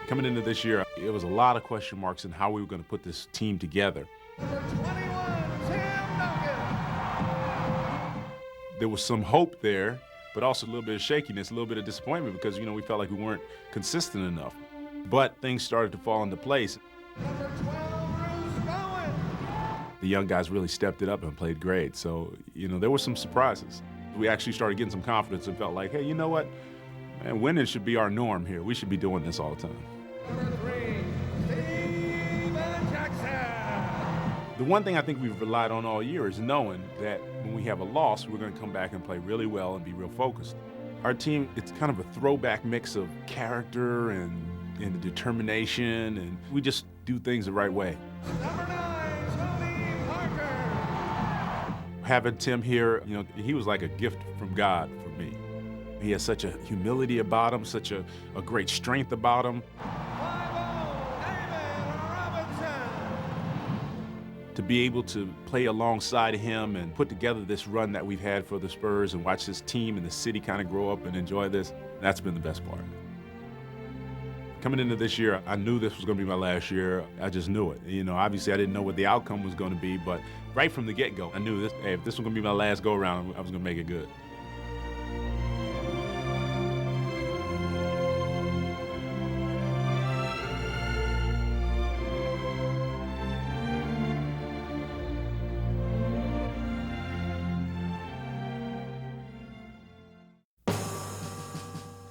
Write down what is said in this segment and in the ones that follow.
Coming into this year, it was a lot of question marks in how we were going to put this team together. Number 21, Tim Duncan. There was some hope there, but also a little bit of shakiness, a little bit of disappointment because, we felt like we weren't consistent enough. But things started to fall into place. Number 12, Bruce Bowen. The young guys really stepped it up and played great. So, there were some surprises. We actually started getting some confidence and felt like, hey, you know what? Man, winning should be our norm here. We should be doing this all the time. Number 3, Steven Jackson. The one thing I think we've relied on all year is knowing that when we have a loss, we're going to come back and play really well and be real focused. Our team, it's kind of a throwback mix of character and determination, and we just do things the right way. Number 9, Tony Parker. Having Tim here, he was like a gift from God for me. He has such a humility about him, such a great strength about him. 5-0, David Robinson. To be able to play alongside him and put together this run that we've had for the Spurs and watch this team and the city kind of grow up and enjoy this, that's been the best part. Coming into this year, I knew this was going to be my last year. I just knew it. Obviously I didn't know what the outcome was going to be, but right from the get-go, I knew this. Hey, if this was going to be my last go-around, I was going to make it good.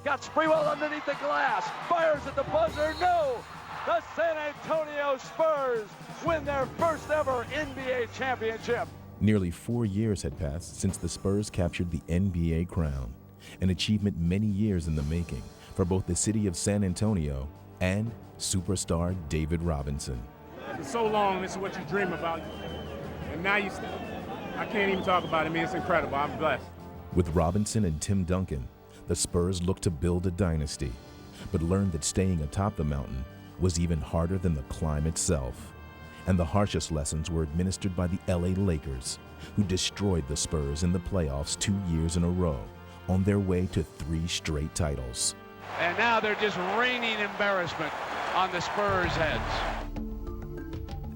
Got Sprewell underneath the glass, fires at the buzzer, no! The San Antonio Spurs win their first ever NBA championship. Nearly 4 years had passed since the Spurs captured the NBA crown, an achievement many years in the making for both the city of San Antonio and superstar David Robinson. For so long, this is what you dream about, and now I can't even talk about it. I mean, it's incredible. I'm blessed. With Robinson and Tim Duncan, the Spurs looked to build a dynasty, but learned that staying atop the mountain was even harder than the climb itself. And the harshest lessons were administered by the LA Lakers, who destroyed the Spurs in the playoffs 2 years in a row, on their way to 3 straight titles. And now they're just raining embarrassment on the Spurs' heads.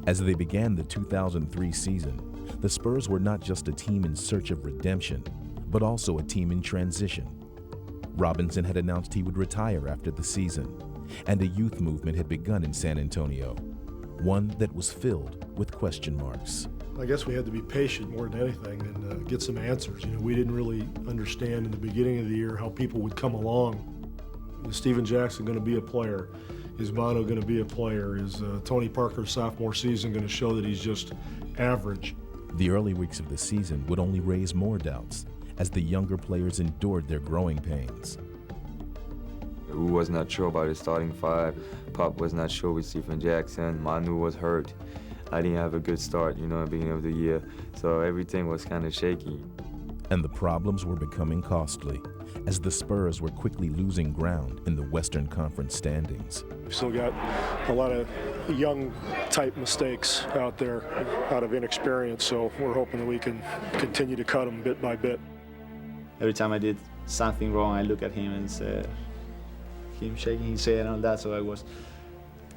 As they began the 2003 season, the Spurs were not just a team in search of redemption, but also a team in transition. Robinson had announced he would retire after the season, and a youth movement had begun in San Antonio, one that was filled with question marks. I guess we had to be patient more than anything and get some answers. We didn't really understand in the beginning of the year how people would come along. Is Steven Jackson going to be a player? Is Bono going to be a player? Is Tony Parker's sophomore season going to show that he's just average? The early weeks of the season would only raise more doubts as the younger players endured their growing pains. We was not sure about the starting 5. Pop was not sure with Stephen Jackson. Manu was hurt. I didn't have a good start, at the beginning of the year. So everything was kind of shaky. And the problems were becoming costly as the Spurs were quickly losing ground in the Western Conference standings. We've still got a lot of young type mistakes out there out of inexperience, so we're hoping that we can continue to cut them bit by bit. Every time I did something wrong, I look at him and say, him shaking his head and all that, so I was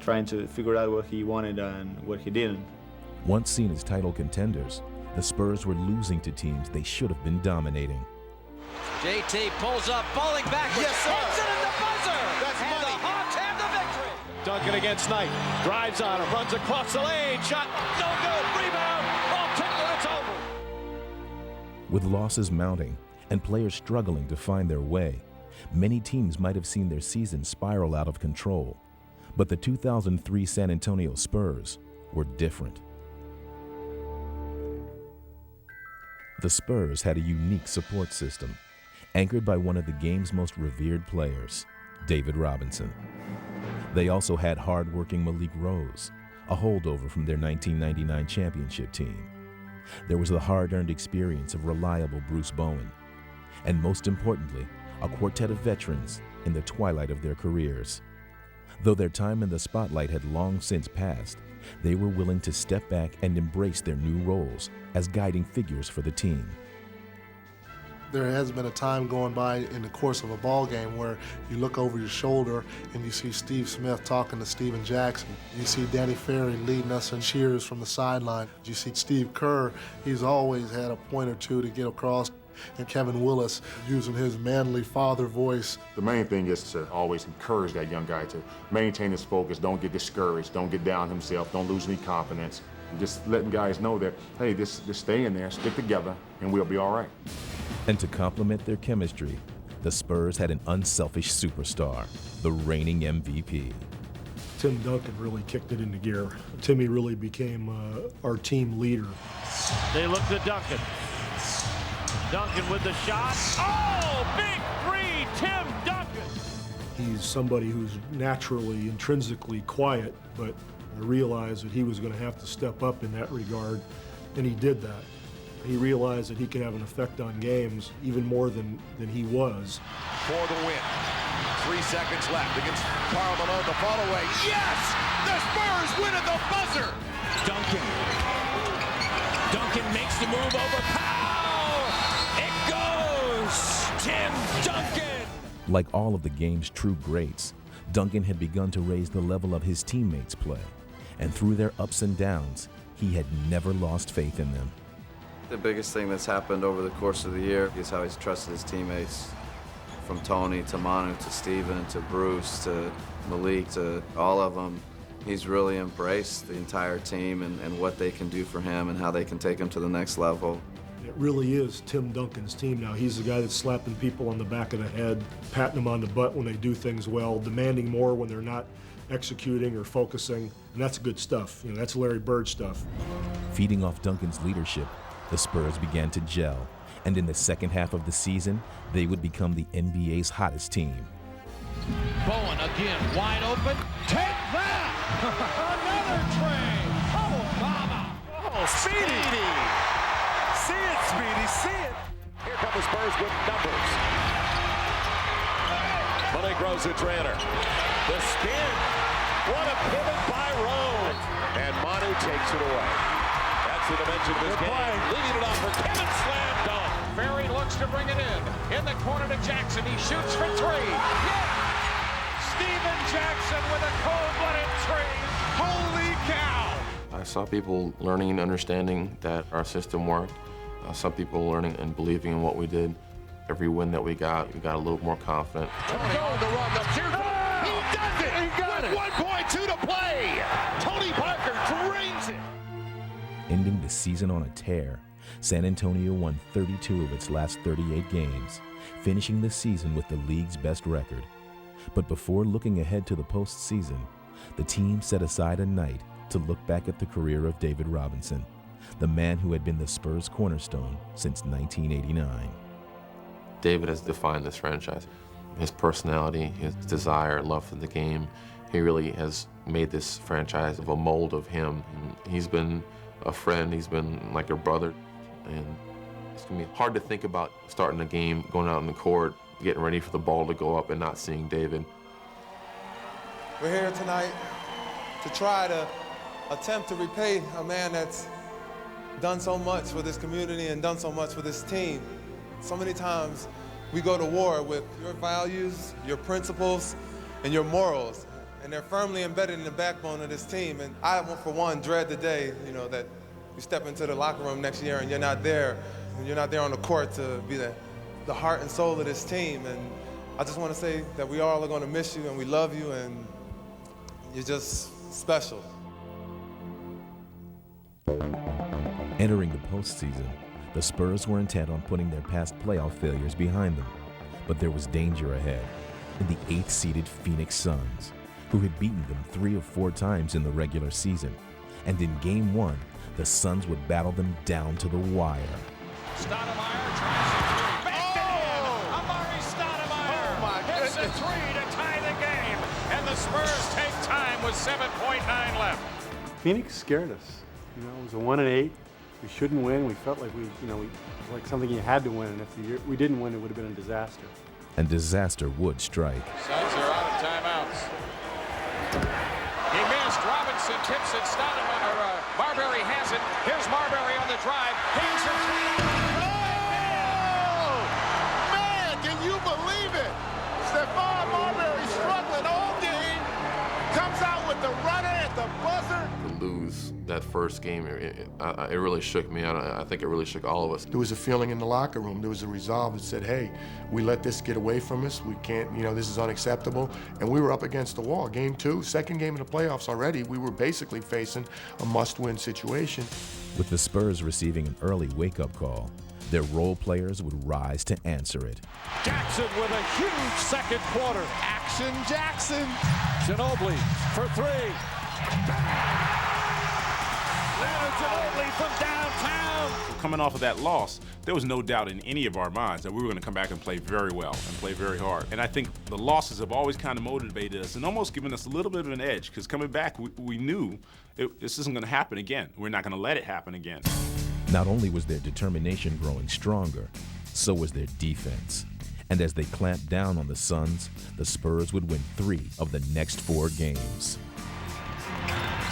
trying to figure out what he wanted and what he didn't. Once seen as title contenders, the Spurs were losing to teams they should have been dominating. JT pulls up, falling backwards. Yes, sir. Puts it in the buzzer. That's and money. The Hawks have the victory. Duncan against Knight. Drives on him, runs across the lane. Shot, no good. Rebound. All tipped and it's over. With losses mounting and players struggling to find their way, many teams might have seen their season spiral out of control. But the 2003 San Antonio Spurs were different. The Spurs had a unique support system, anchored by one of the game's most revered players, David Robinson. They also had hard-working Malik Rose, a holdover from their 1999 championship team. There was the hard-earned experience of reliable Bruce Bowen, and most importantly, a quartet of veterans in the twilight of their careers. Though their time in the spotlight had long since passed, they were willing to step back and embrace their new roles as guiding figures for the team. There has been a time going by in the course of a ball game where you look over your shoulder and you see Steve Smith talking to Steven Jackson. You see Danny Ferry leading us in cheers from the sideline. You see Steve Kerr, he's always had a point or two to get across. And Kevin Willis using his manly father voice. The main thing is to always encourage that young guy to maintain his focus, don't get discouraged, don't get down himself, don't lose any confidence. And just letting guys know that, hey, just stay in there, stick together, and we'll be all right. And to complement their chemistry, the Spurs had an unselfish superstar, the reigning MVP. Tim Duncan really kicked it into gear. Timmy really became our team leader. They look to Duncan. Duncan with the shot. Oh, big three, Tim Duncan. He's somebody who's naturally, intrinsically quiet, but I realized that he was going to have to step up in that regard, and he did that. He realized that he could have an effect on games even more than he was. For the win. 3 seconds left against Karl Malone, the fall away. Yes! The Spurs win at the buzzer! Duncan. Duncan makes the move over Powell. It goes! Tim Duncan! Like all of the game's true greats, Duncan had begun to raise the level of his teammates' play. And through their ups and downs, he had never lost faith in them. The biggest thing that's happened over the course of the year is how he's trusted his teammates. From Tony to Manu to Steven to Bruce to Malik to all of them. He's really embraced the entire team and what they can do for him and how they can take him to the next level. It really is Tim Duncan's team now. He's the guy that's slapping people on the back of the head, patting them on the butt when they do things well, demanding more when they're not executing or focusing, and that's good stuff. You know, that's Larry Bird stuff. Feeding off Duncan's leadership, the Spurs began to gel, and in the second half of the season, they would become the NBA's hottest team. Bowen again, wide open. Take that! Another tray! Oh, mama! Oh, Speedy! See it, Speedy, see it! Here come the Spurs with numbers. Malik grows to Tranter. The spin. What a pivot by Rose. And Manu takes it away. That's the dimension of this game. Leading it off for Kevin Slam dunk. Ferry looks to bring it in the corner to Jackson. He shoots for three. Yeah! Steven Jackson with a cold-blooded three. Holy cow! I saw people learning and understanding that our system worked. Some people learning and believing in what we did. Every win that we got a little more confident. Tony on the run. He does it! He got it! 1.2 to play! Tony Parker drains it! Ending the season on a tear, San Antonio won 32 of its last 38 games, finishing the season with the league's best record. But before looking ahead to the postseason, the team set aside a night to look back at the career of David Robinson, the man who had been the Spurs' cornerstone since 1989. David has defined this franchise. His personality, his desire, love for the game, he really has made this franchise of a mold of him. And he's been a friend, he's been like a brother, and it's gonna be hard to think about starting a game, going out on the court, getting ready for the ball to go up and not seeing David. We're here tonight to try to attempt to repay a man that's done so much for this community and done so much for this team. So many times we go to war with your values, your principles, and your morals, and they're firmly embedded in the backbone of this team. And I, for one, dread the day, that you step into the locker room next year and you're not there, and you're not there on the court to be the heart and soul of this team. And I just want to say that we all are going to miss you, and we love you, and you're just special. Entering the postseason, the Spurs were intent on putting their past playoff failures behind them. But there was danger ahead in the 8th-seeded Phoenix Suns, who had beaten them 3 or 4 times in the regular season. And in Game 1, the Suns would battle them down to the wire. Stoudemire tries a three. Back in! Amari Stoudemire hits a three to tie the game. And the Spurs take time with 7.9 left. Phoenix scared us. It was a 1-8. We shouldn't win. We felt like it was like something you had to win. And if we didn't win, it would have been a disaster. And disaster would strike. Suns are out of timeouts. He missed. Robinson tips it. Stoudemire, Marbury has it. Here's Marbury on the drive. He's a three. Oh! lose that first game, it really shook me out. I think it really shook all of us. There was a feeling in the locker room. There was a resolve that said, hey, we let this get away from us. We can't, this is unacceptable. And we were up against the wall. Game 2, second game in the playoffs already, we were basically facing a must-win situation. With the Spurs receiving an early wake-up call, their role players would rise to answer it. Jackson with a huge second quarter. Action Jackson. Ginobili for 3. Leonard Ginobili from downtown. Coming off of that loss, there was no doubt in any of our minds that we were going to come back and play very well and play very hard. And I think the losses have always kind of motivated us and almost given us a little bit of an edge, because coming back, we knew this isn't going to happen again. We're not going to let it happen again. Not only was their determination growing stronger, so was their defense. And as they clamped down on the Suns, the Spurs would win 3 of the next 4 games.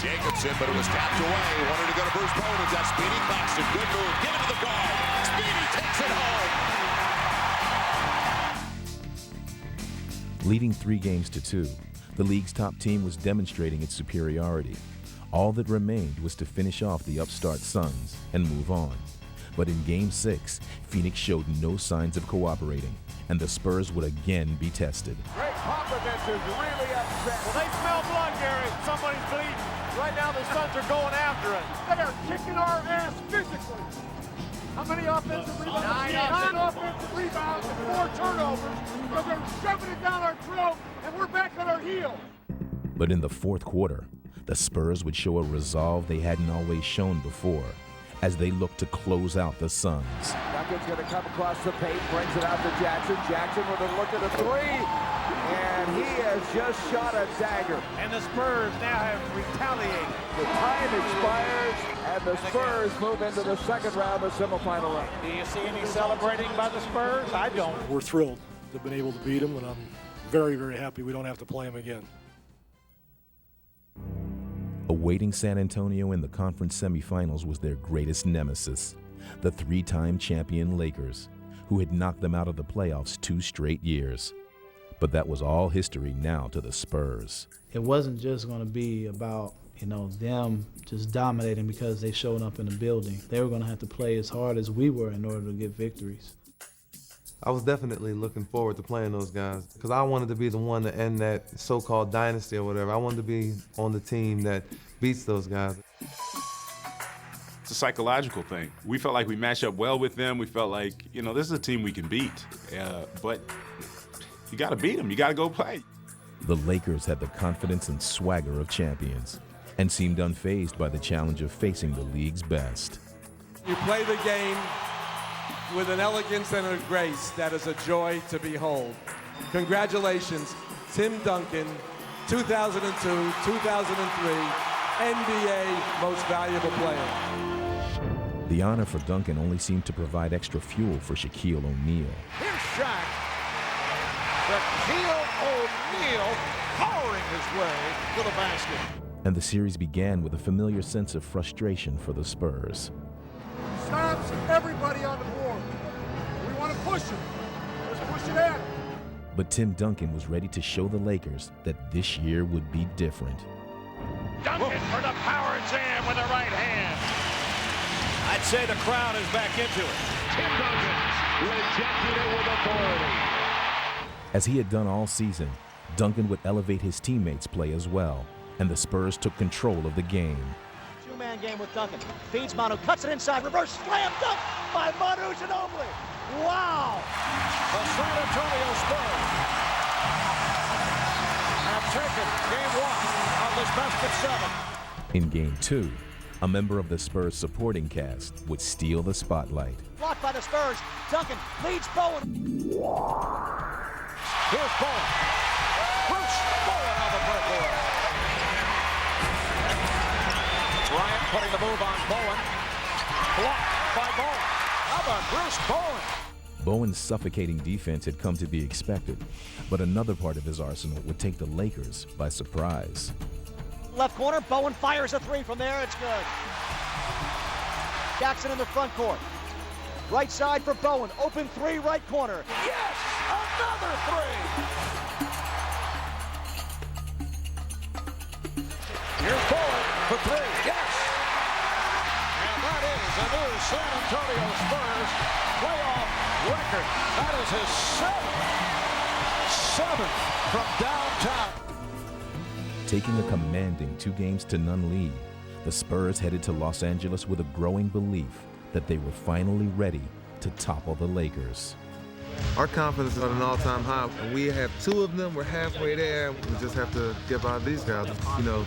Jacobson, but it was tapped away. Wanted to go to Bruce Bowen. It's that Speedy Claxton. Good move. Get him to the guard. Speedy takes it home. Leading 3 games to 2, the league's top team was demonstrating its superiority. All that remained was to finish off the upstart Suns and move on. But in Game 6, Phoenix showed no signs of cooperating, and the Spurs would again be tested. Greg Popovich is really upset. Well, they smell blood, Gary. Somebody's bleeding. Right now, the Suns are going after it. They are kicking our ass physically. How many offensive rebounds? 9 offensive rebounds and 4 turnovers. So they're shoving it down our throat, and we're back on our heels. But in the fourth quarter, the Spurs would show a resolve they hadn't always shown before, as they looked to close out the Suns. Duncan's going to come across the paint, brings it out to Jackson. Jackson with a look at a 3, and he has just shot a dagger. And the Spurs now have retaliated. The time expires, and the Spurs move into the second round of semifinal round. Do you see any celebrating by the Spurs? I don't. We're thrilled to have been able to beat them, and I'm very, very happy we don't have to play them again. Awaiting San Antonio in the conference semifinals was their greatest nemesis, the 3-time champion Lakers, who had knocked them out of the playoffs 2 straight years. But that was all history now to the Spurs. It wasn't just going to be about, them just dominating because they showed up in the building. They were going to have to play as hard as we were in order to get victories. I was definitely looking forward to playing those guys because I wanted to be the one to end that so-called dynasty or whatever. I wanted to be on the team that beats those guys. It's a psychological thing. We felt like we matched up well with them. We felt like, this is a team we can beat. But you got to beat them. You got to go play. The Lakers had the confidence and swagger of champions and seemed unfazed by the challenge of facing the league's best. You play the game with an elegance and a grace that is a joy to behold. Congratulations, Tim Duncan, 2002-2003 NBA Most Valuable Player. The honor for Duncan only seemed to provide extra fuel for Shaquille O'Neal. Here's Shaq. Shaquille O'Neal powering his way to the basket. And the series began with a familiar sense of frustration for the Spurs. Stops everybody on the board. We want to push it. Let's push it at him. But Tim Duncan was ready to show the Lakers that this year would be different. Duncan for the power jam with the right hand. I'd say the crowd is back into it. Tim Duncan rejected it with authority. As he had done all season, Duncan would elevate his teammates' play as well, and the Spurs took control of the game. Two-man game with Duncan. Feeds Manu, cuts it inside, reverse slam dunk by Manu Ginobili. Wow! The San Antonio Spurs have taken game 1 of this best of 7. In Game 2, a member of the Spurs supporting cast would steal the spotlight. Blocked by the Spurs. Duncan leads Bowen. Here's Bowen. Bruce Bowen on the breakaway. Bryant putting the move on Bowen. Blocked by Bowen. How about Bruce Bowen? Bowen's suffocating defense had come to be expected, but another part of his arsenal would take the Lakers by surprise. Left corner, Bowen fires a 3 from there. It's good. Jackson in the front court. Right side for Bowen. Open 3, right corner. Yes! Another 3! Here's Bowen for 3. Yes! San Antonio Spurs playoff record. That is his seventh from downtown. Taking a commanding 2-0 lead, the Spurs headed to Los Angeles with a growing belief that they were finally ready to topple the Lakers. Our confidence is at an all-time high, and we have two of them. We're halfway there. We just have to get by these guys. You know,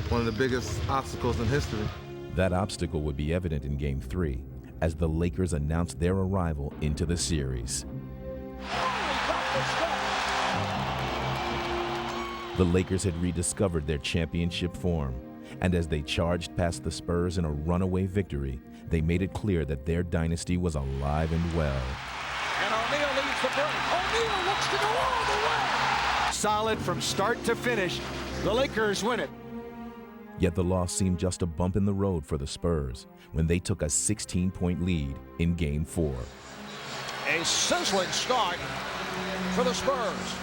one of the biggest obstacles in history. That obstacle would be evident in Game 3 as the Lakers announced their arrival into the series. The Lakers had rediscovered their championship form, and as they charged past the Spurs in a runaway victory, they made it clear that their dynasty was alive and well. And O'Neal leads the break. O'Neal looks to go all the way. Solid from start to finish. The Lakers win it. Yet the loss seemed just a bump in the road for the Spurs when they took a 16-point lead in Game 4. A sizzling start for the Spurs.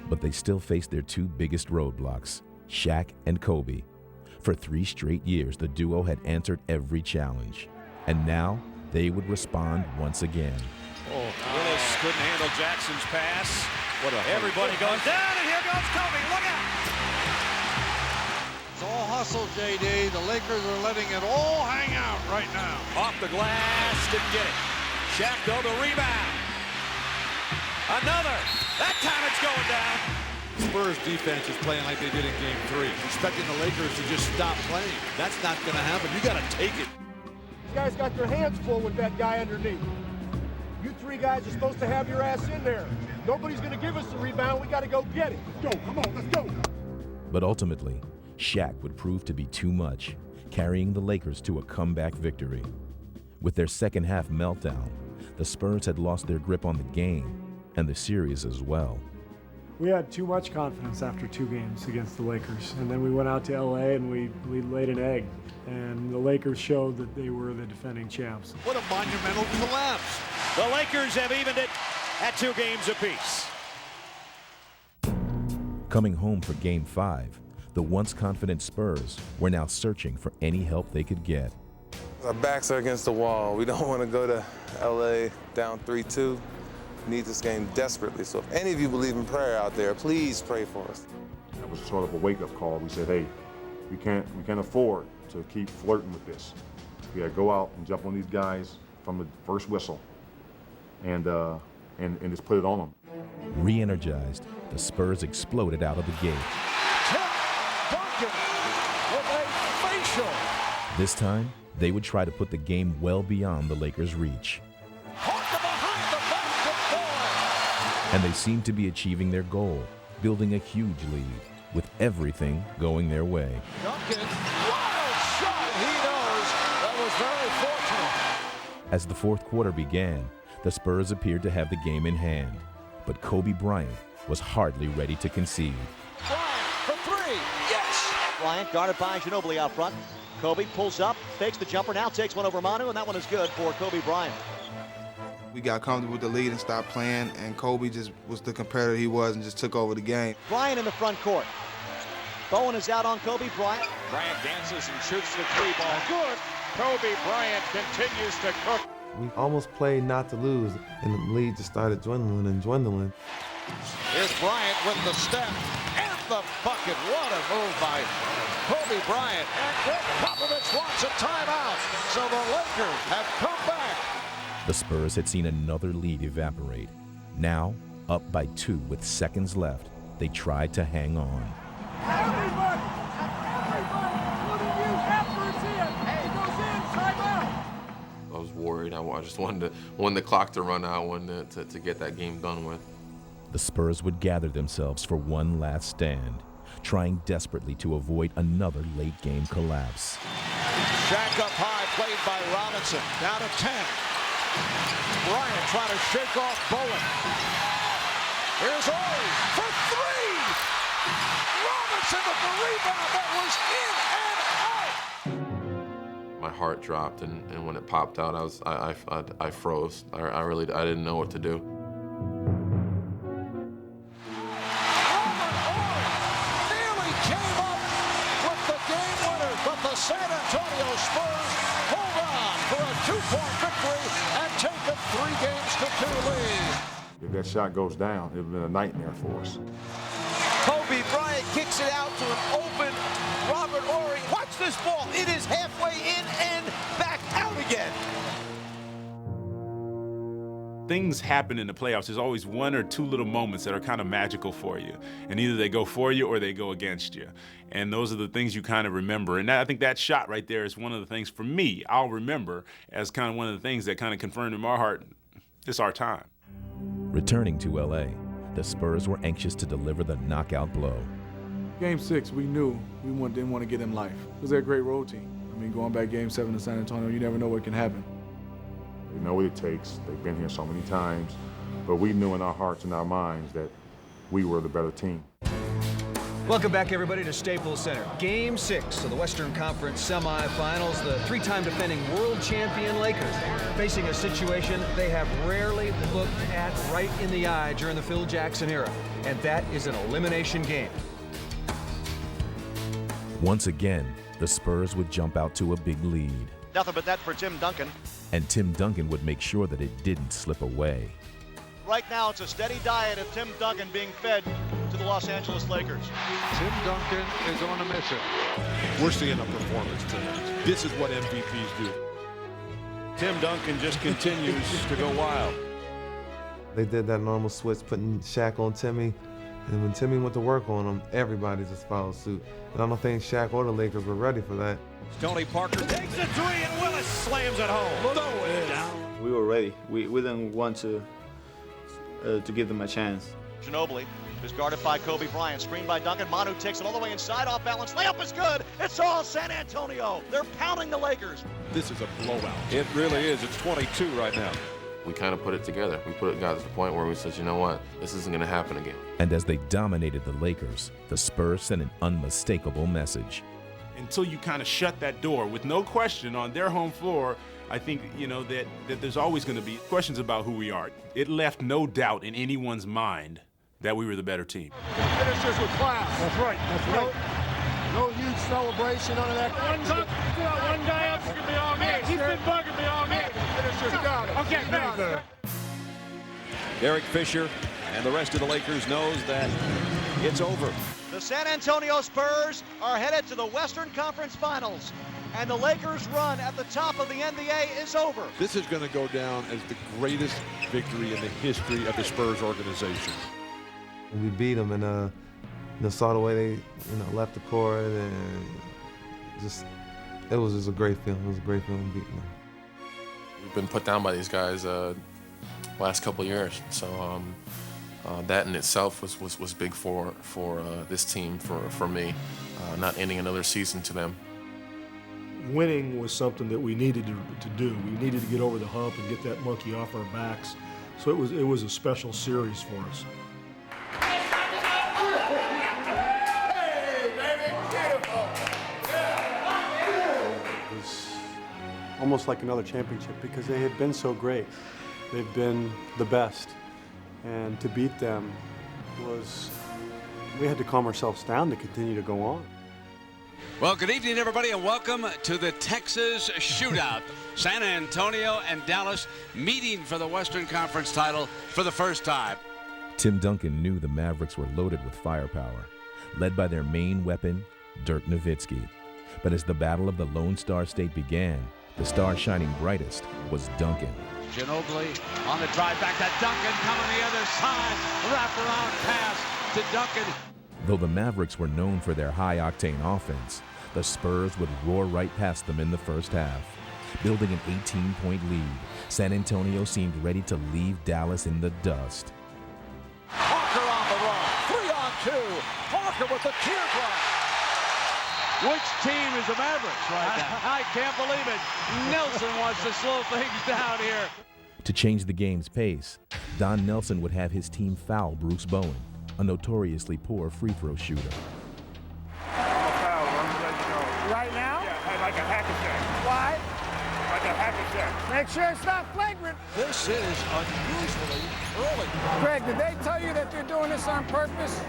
But they still faced their two biggest roadblocks, Shaq and Kobe. For 3 straight years, the duo had answered every challenge. And now, they would respond once again. Oh, Willis couldn't handle Jackson's pass. Everybody goes down, and here goes Kobe. Look out! It's all hustle, JD. The Lakers are letting it all hang out right now. Off the glass, didn't get it. Shaq, though, the rebound. Another. That time it's going down. Spurs defense is playing like they did in Game 3, expecting the Lakers to just stop playing. That's not going to happen. You got to take it. These guys got their hands full with that guy underneath. You 3 guys are supposed to have your ass in there. Nobody's going to give us the rebound. We got to go get it. Let's go. Come on, let's go. But ultimately, Shaq would prove to be too much, carrying the Lakers to a comeback victory. With their second-half meltdown, the Spurs had lost their grip on the game and the series as well. We had too much confidence after 2 games against the Lakers, and then we went out to LA and we laid an egg, and the Lakers showed that they were the defending champs. What a monumental collapse. The Lakers have evened it at 2 games apiece. Coming home for Game 5, the once confident Spurs were now searching for any help they could get. Our backs are against the wall. We don't want to go to LA down 3-2. We need this game desperately. So if any of you believe in prayer out there, please pray for us. That was sort of a wake-up call. We said, hey, we can't afford to keep flirting with this. We got to go out and jump on these guys from the first whistle and just put it on them. Re-energized, the Spurs exploded out of the gate. Tim Duncan with a facial. This time, they would try to put the game well beyond the Lakers' reach. And they seemed to be achieving their goal, building a huge lead, with everything going their way. Duncan, wild shot, he knows that was very fortunate. As the fourth quarter began, the Spurs appeared to have the game in hand, but Kobe Bryant was hardly ready to concede. Bryant for 3, yes! Bryant guarded by Ginobili out front. Kobe pulls up, fakes the jumper, now takes one over Manu, and that one is good for Kobe Bryant. We got comfortable with the lead and stopped playing, and Kobe just was the competitor he was and just took over the game. Bryant in the front court. Bowen is out on Kobe Bryant. Bryant dances and shoots the 3-ball. Good. Kobe Bryant continues to cook. We almost played not to lose, and the lead just started dwindling and dwindling. Here's Bryant with the step and the bucket. What a move by Kobe Bryant. And Greg Popovich wants a timeout. So the Lakers have come back. The Spurs had seen another lead evaporate. Now, up by 2 with seconds left, they tried to hang on. Everybody, including you, efforts in. Hey, goes in, timeout. I was worried. I just wanted the clock to run out, wanted to get that game done with. The Spurs would gather themselves for one last stand, trying desperately to avoid another late-game collapse. Shaq up high, played by Robinson. Down to 10. Bryant trying to shake off Bowen. Here's Ori for 3. Robinson with the rebound that was in and out. My heart dropped, and when it popped out, I froze. I didn't know what to do. Nearly came up with the game winner, but the San Antonio Spurs hold on for a 2-point victory and take a 3-2 lead. If that shot goes down, it would have been a nightmare for us. Kobe Bryant kicks it out to an open Robert Horry. Watch this ball. It is halfway in and back out again. Things happen in the playoffs. There's always one or two little moments that are kind of magical for you. And either they go for you or they go against you. And those are the things you kind of remember. And I think that shot right there is one of the things, for me, I'll remember as kind of one of the things that kind of confirmed in my heart, it's our time. Returning to LA, the Spurs were anxious to deliver the knockout blow. Game 6, we knew we didn't want to get them life because they're a great road team. I mean, going back Game 7 to San Antonio, you never know what can happen. They know what it takes. They've been here so many times. But we knew in our hearts and our minds that we were the better team. Welcome back, everybody, to Staples Center. Game 6 of the Western Conference semifinals. The 3-time defending world champion Lakers facing a situation they have rarely looked at right in the eye during the Phil Jackson era, and that is an elimination game. Once again, the Spurs would jump out to a big lead. Nothing but that for Tim Duncan. And Tim Duncan would make sure that it didn't slip away. Right now, it's a steady diet of Tim Duncan being fed to the Los Angeles Lakers. Tim Duncan is on a mission. We're seeing a performance tonight. This is what MVPs do. Tim Duncan just continues to go wild. They did that normal switch, putting Shaq on Timmy. And when Timmy went to work on him, everybody just followed suit. And I don't think Shaq or the Lakers were ready for that. Tony Parker takes a 3 and Willis slams it home. Throw it down. We were ready. We didn't want to give them a chance. Ginobili is guarded by Kobe Bryant, screened by Duncan. Manu takes it all the way inside, off balance. Layup is good. It's all San Antonio. They're pounding the Lakers. This is a blowout. It really is. It's 22 right now. We kind of put it together. We got to the point where we said, you know what, this isn't going to happen again. And as they dominated the Lakers, the Spurs sent an unmistakable message. Until you kind of shut that door with no question on their home floor, I think, that there's always going to be questions about who we are. It left no doubt in anyone's mind that we were the better team. Finishers with class. That's right. That's right. No huge celebration, none of that. One guy up to be all game. He's been bugging me all game. Finishers got it. Okay, thanks. Derek Fisher and the rest of the Lakers knows that it's over. The San Antonio Spurs are headed to the Western Conference Finals, and the Lakers' run at the top of the NBA is over. This is going to go down as the greatest victory in the history of the Spurs organization. We beat them, and saw the way they left the court, and it was just a great feeling. It was a great feeling beating them. We've been put down by these guys last couple of years, so that in itself was big for this team, for me, not ending another season to them. Winning was something that we needed to do. We needed to get over the hump and get that monkey off our backs. So it was a special series for us. It was almost like another championship because they had been so great. They've been the best. And to beat them we had to calm ourselves down to continue to go on. Well, good evening, everybody, and welcome to the Texas Shootout. San Antonio and Dallas meeting for the Western Conference title for the first time. Tim Duncan knew the Mavericks were loaded with firepower, led by their main weapon, Dirk Nowitzki. But as the battle of the Lone Star State began, the star shining brightest was Duncan. Ginobili on the drive back to Duncan, coming the other side, wraparound pass to Duncan. Though the Mavericks were known for their high-octane offense, the Spurs would roar right past them in the first half. Building an 18-point lead, San Antonio seemed ready to leave Dallas in the dust. Parker on the run, 3-on-2. Parker with the teardrop. Which team is the Mavericks right now? I can't believe it. Nelson wants to slow things down here. To change the game's pace, Don Nelson would have his team foul Bruce Bowen, a notoriously poor free throw shooter. Right now? Yeah, like a hack attack. Why? Like a hack attack. Make sure it's not flagrant. This is unusually early. Greg, did they tell you that they're doing this on purpose?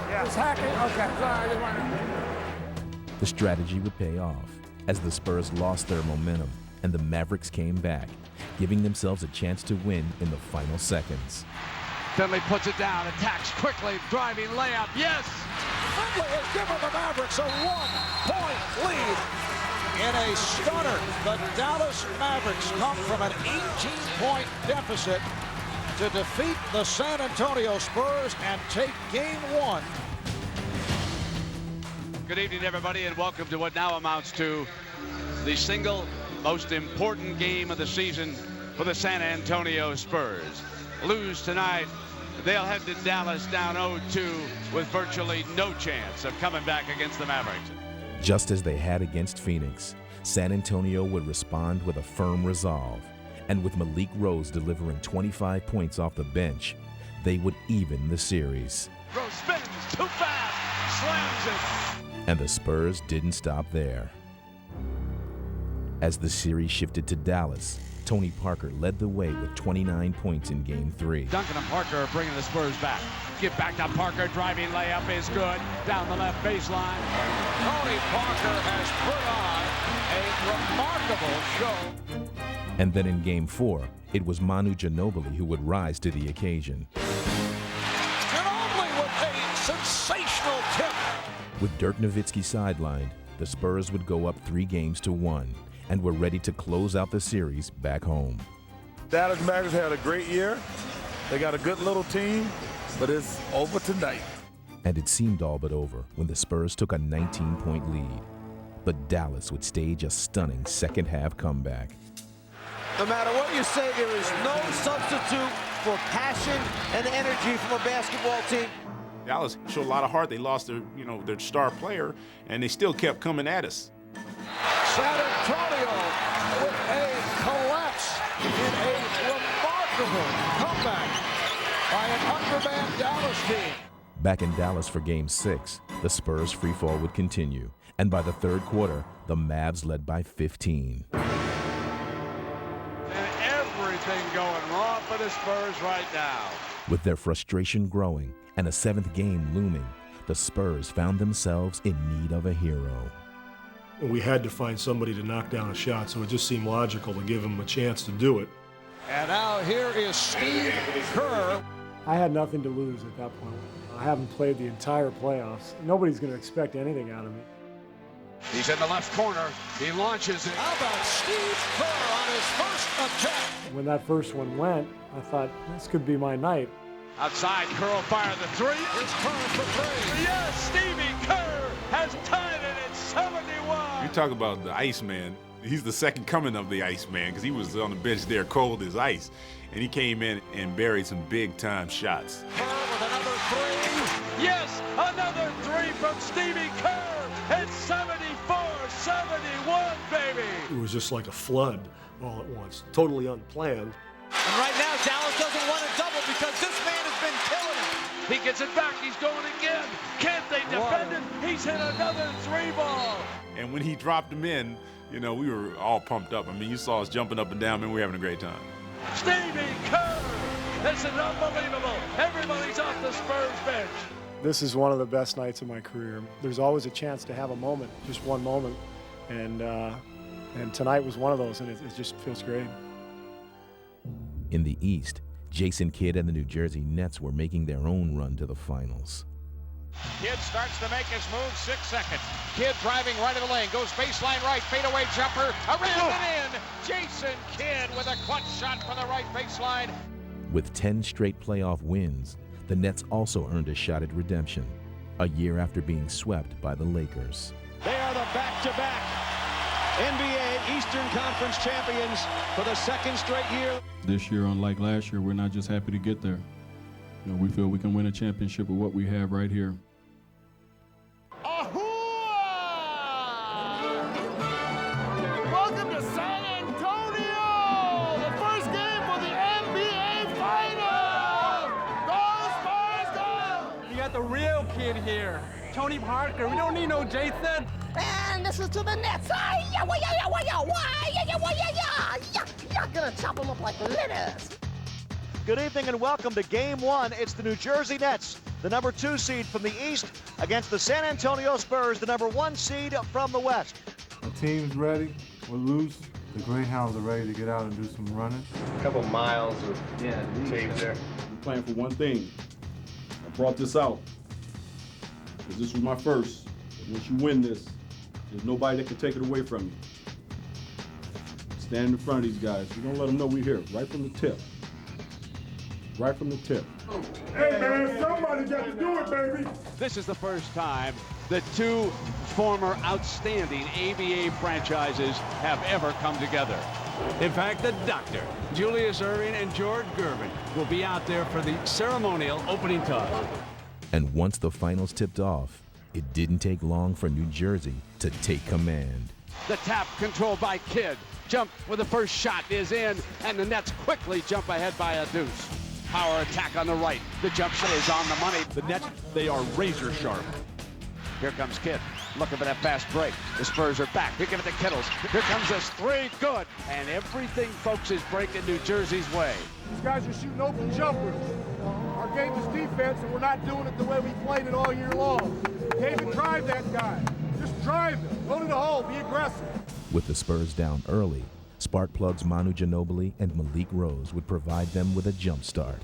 Yeah. It's hacking? Okay, sorry, I just wanted to... The strategy would pay off as the Spurs lost their momentum and the Mavericks came back, giving themselves a chance to win in the final seconds. Finley puts it down, attacks quickly, driving layup, yes! Finley has given the Mavericks a 1-point lead. In a stunner, the Dallas Mavericks come from an 18-point deficit to defeat the San Antonio Spurs and take Game 1. Good evening, everybody, and welcome to what now amounts to the single most important game of the season for the San Antonio Spurs. Lose tonight, they'll head to Dallas down 0-2 with virtually no chance of coming back against the Mavericks. Just as they had against Phoenix, San Antonio would respond with a firm resolve. And with Malik Rose delivering 25 points off the bench, they would even the series. Rose spins, too fast, slams it. And the Spurs didn't stop there. As the series shifted to Dallas, Tony Parker led the way with 29 points in Game 3. Duncan and Parker are bringing the Spurs back. Get back to Parker, driving layup is good. Down the left baseline. Tony Parker has put on a remarkable show. And then in Game 4, it was Manu Ginobili who would rise to the occasion. Ginobili with a sensational tip. With Dirk Nowitzki sidelined, the Spurs would go up 3-1 and were ready to close out the series back home. Dallas Mavericks had a great year. They got a good little team, but it's over tonight. And it seemed all but over when the Spurs took a 19-point lead. But Dallas would stage a stunning second-half comeback. No matter what you say, there is no substitute for passion and energy from a basketball team. Dallas showed a lot of heart. They lost their star player, and they still kept coming at us. San Antonio with a collapse in a remarkable comeback by an undermanned Dallas team. Back in Dallas for Game 6, the Spurs' free fall would continue, and by the third quarter, the Mavs led by 15. Everything going wrong for the Spurs right now. With their frustration growing and a seventh game looming, the Spurs found themselves in need of a hero. We had to find somebody to knock down a shot, so it just seemed logical to give him a chance to do it. And now here is Steve Kerr. I had nothing to lose at that point. I haven't played the entire playoffs. Nobody's going to expect anything out of me. He's in the left corner. He launches it. How about Steve Kerr on his first attempt? When that first one went, I thought, this could be my night. Outside, Kerr will fire the three. It's Kerr for three. Yes, Stevie Kerr has tied it at 71. You talk about the Iceman. He's the second coming of the Iceman because he was on the bench there cold as ice. And he came in and buried some big-time shots. Kerr with another three. Yes, another three from Stevie Kerr. It's 74, 71, baby. It was just like a flood all at once, totally unplanned. And right now, Dallas doesn't want a double because this man has been killing it. He gets it back. He's going again. Can't they defend it? He's hit another three ball. And when he dropped them in, we were all pumped up. I mean, you saw us jumping up and down, man. We were having a great time. Stevie Kerr. This is unbelievable. Everybody's off the Spurs bench. This is one of the best nights of my career. There's always a chance to have a moment, just one moment. And tonight was one of those, and it just feels great. In the East, Jason Kidd and the New Jersey Nets were making their own run to the finals. Kidd starts to make his move, 6 seconds. Kidd driving right of the lane, goes baseline right, fadeaway jumper, around and in. Jason Kidd with a clutch shot from the right baseline. With 10 straight playoff wins, the Nets also earned a shot at redemption, a year after being swept by the Lakers. They are the back-to-back NBA Eastern Conference champions for the second straight year. This year, unlike last year, we're not just happy to get there. We feel we can win a championship with what we have right here. Welcome to San Antonio! The first game for the NBA Finals! Go Spurs, go! You got the real kid here, Tony Parker. We don't need no Jason. And this is to the Nets. You're gonna chop them up like litters. Good evening and welcome to Game 1. It's the New Jersey Nets, the number 2 seed from the East, against the San Antonio Spurs, the number 1 seed from the West. The team's ready. We're loose. The Greyhounds are ready to get out and do some running. A couple miles of tape there. We're playing for one thing. I brought this out because this was my first. But once you win this, there's nobody that can take it away from you. Stand in front of these guys. We're going to let them know we're here right from the tip. Right from the tip. Hey, man, somebody got to do it, baby. This is the first time the two former outstanding ABA franchises have ever come together. In fact, the doctor, Julius Erving and George Gervin, will be out there for the ceremonial opening toss. And once the finals tipped off, it didn't take long for New Jersey to take command. The tap controlled by Kidd. Jump with the first shot is in, and the Nets quickly jump ahead by a deuce. Power attack on the right. The jump shot is on the money. The Nets, they are razor sharp. Here comes Kidd, looking for that fast break. The Spurs are back. They give it to Kittles. Here comes this three, good. And everything, folks, is breaking New Jersey's way. These guys are shooting open jumpers. Our game is defense, and we're not doing it the way we played it all year long. David, drive that guy. Just drive him. Go to the hole. Be aggressive. With the Spurs down early, Sparkplugs Manu Ginobili and Malik Rose would provide them with a jump start.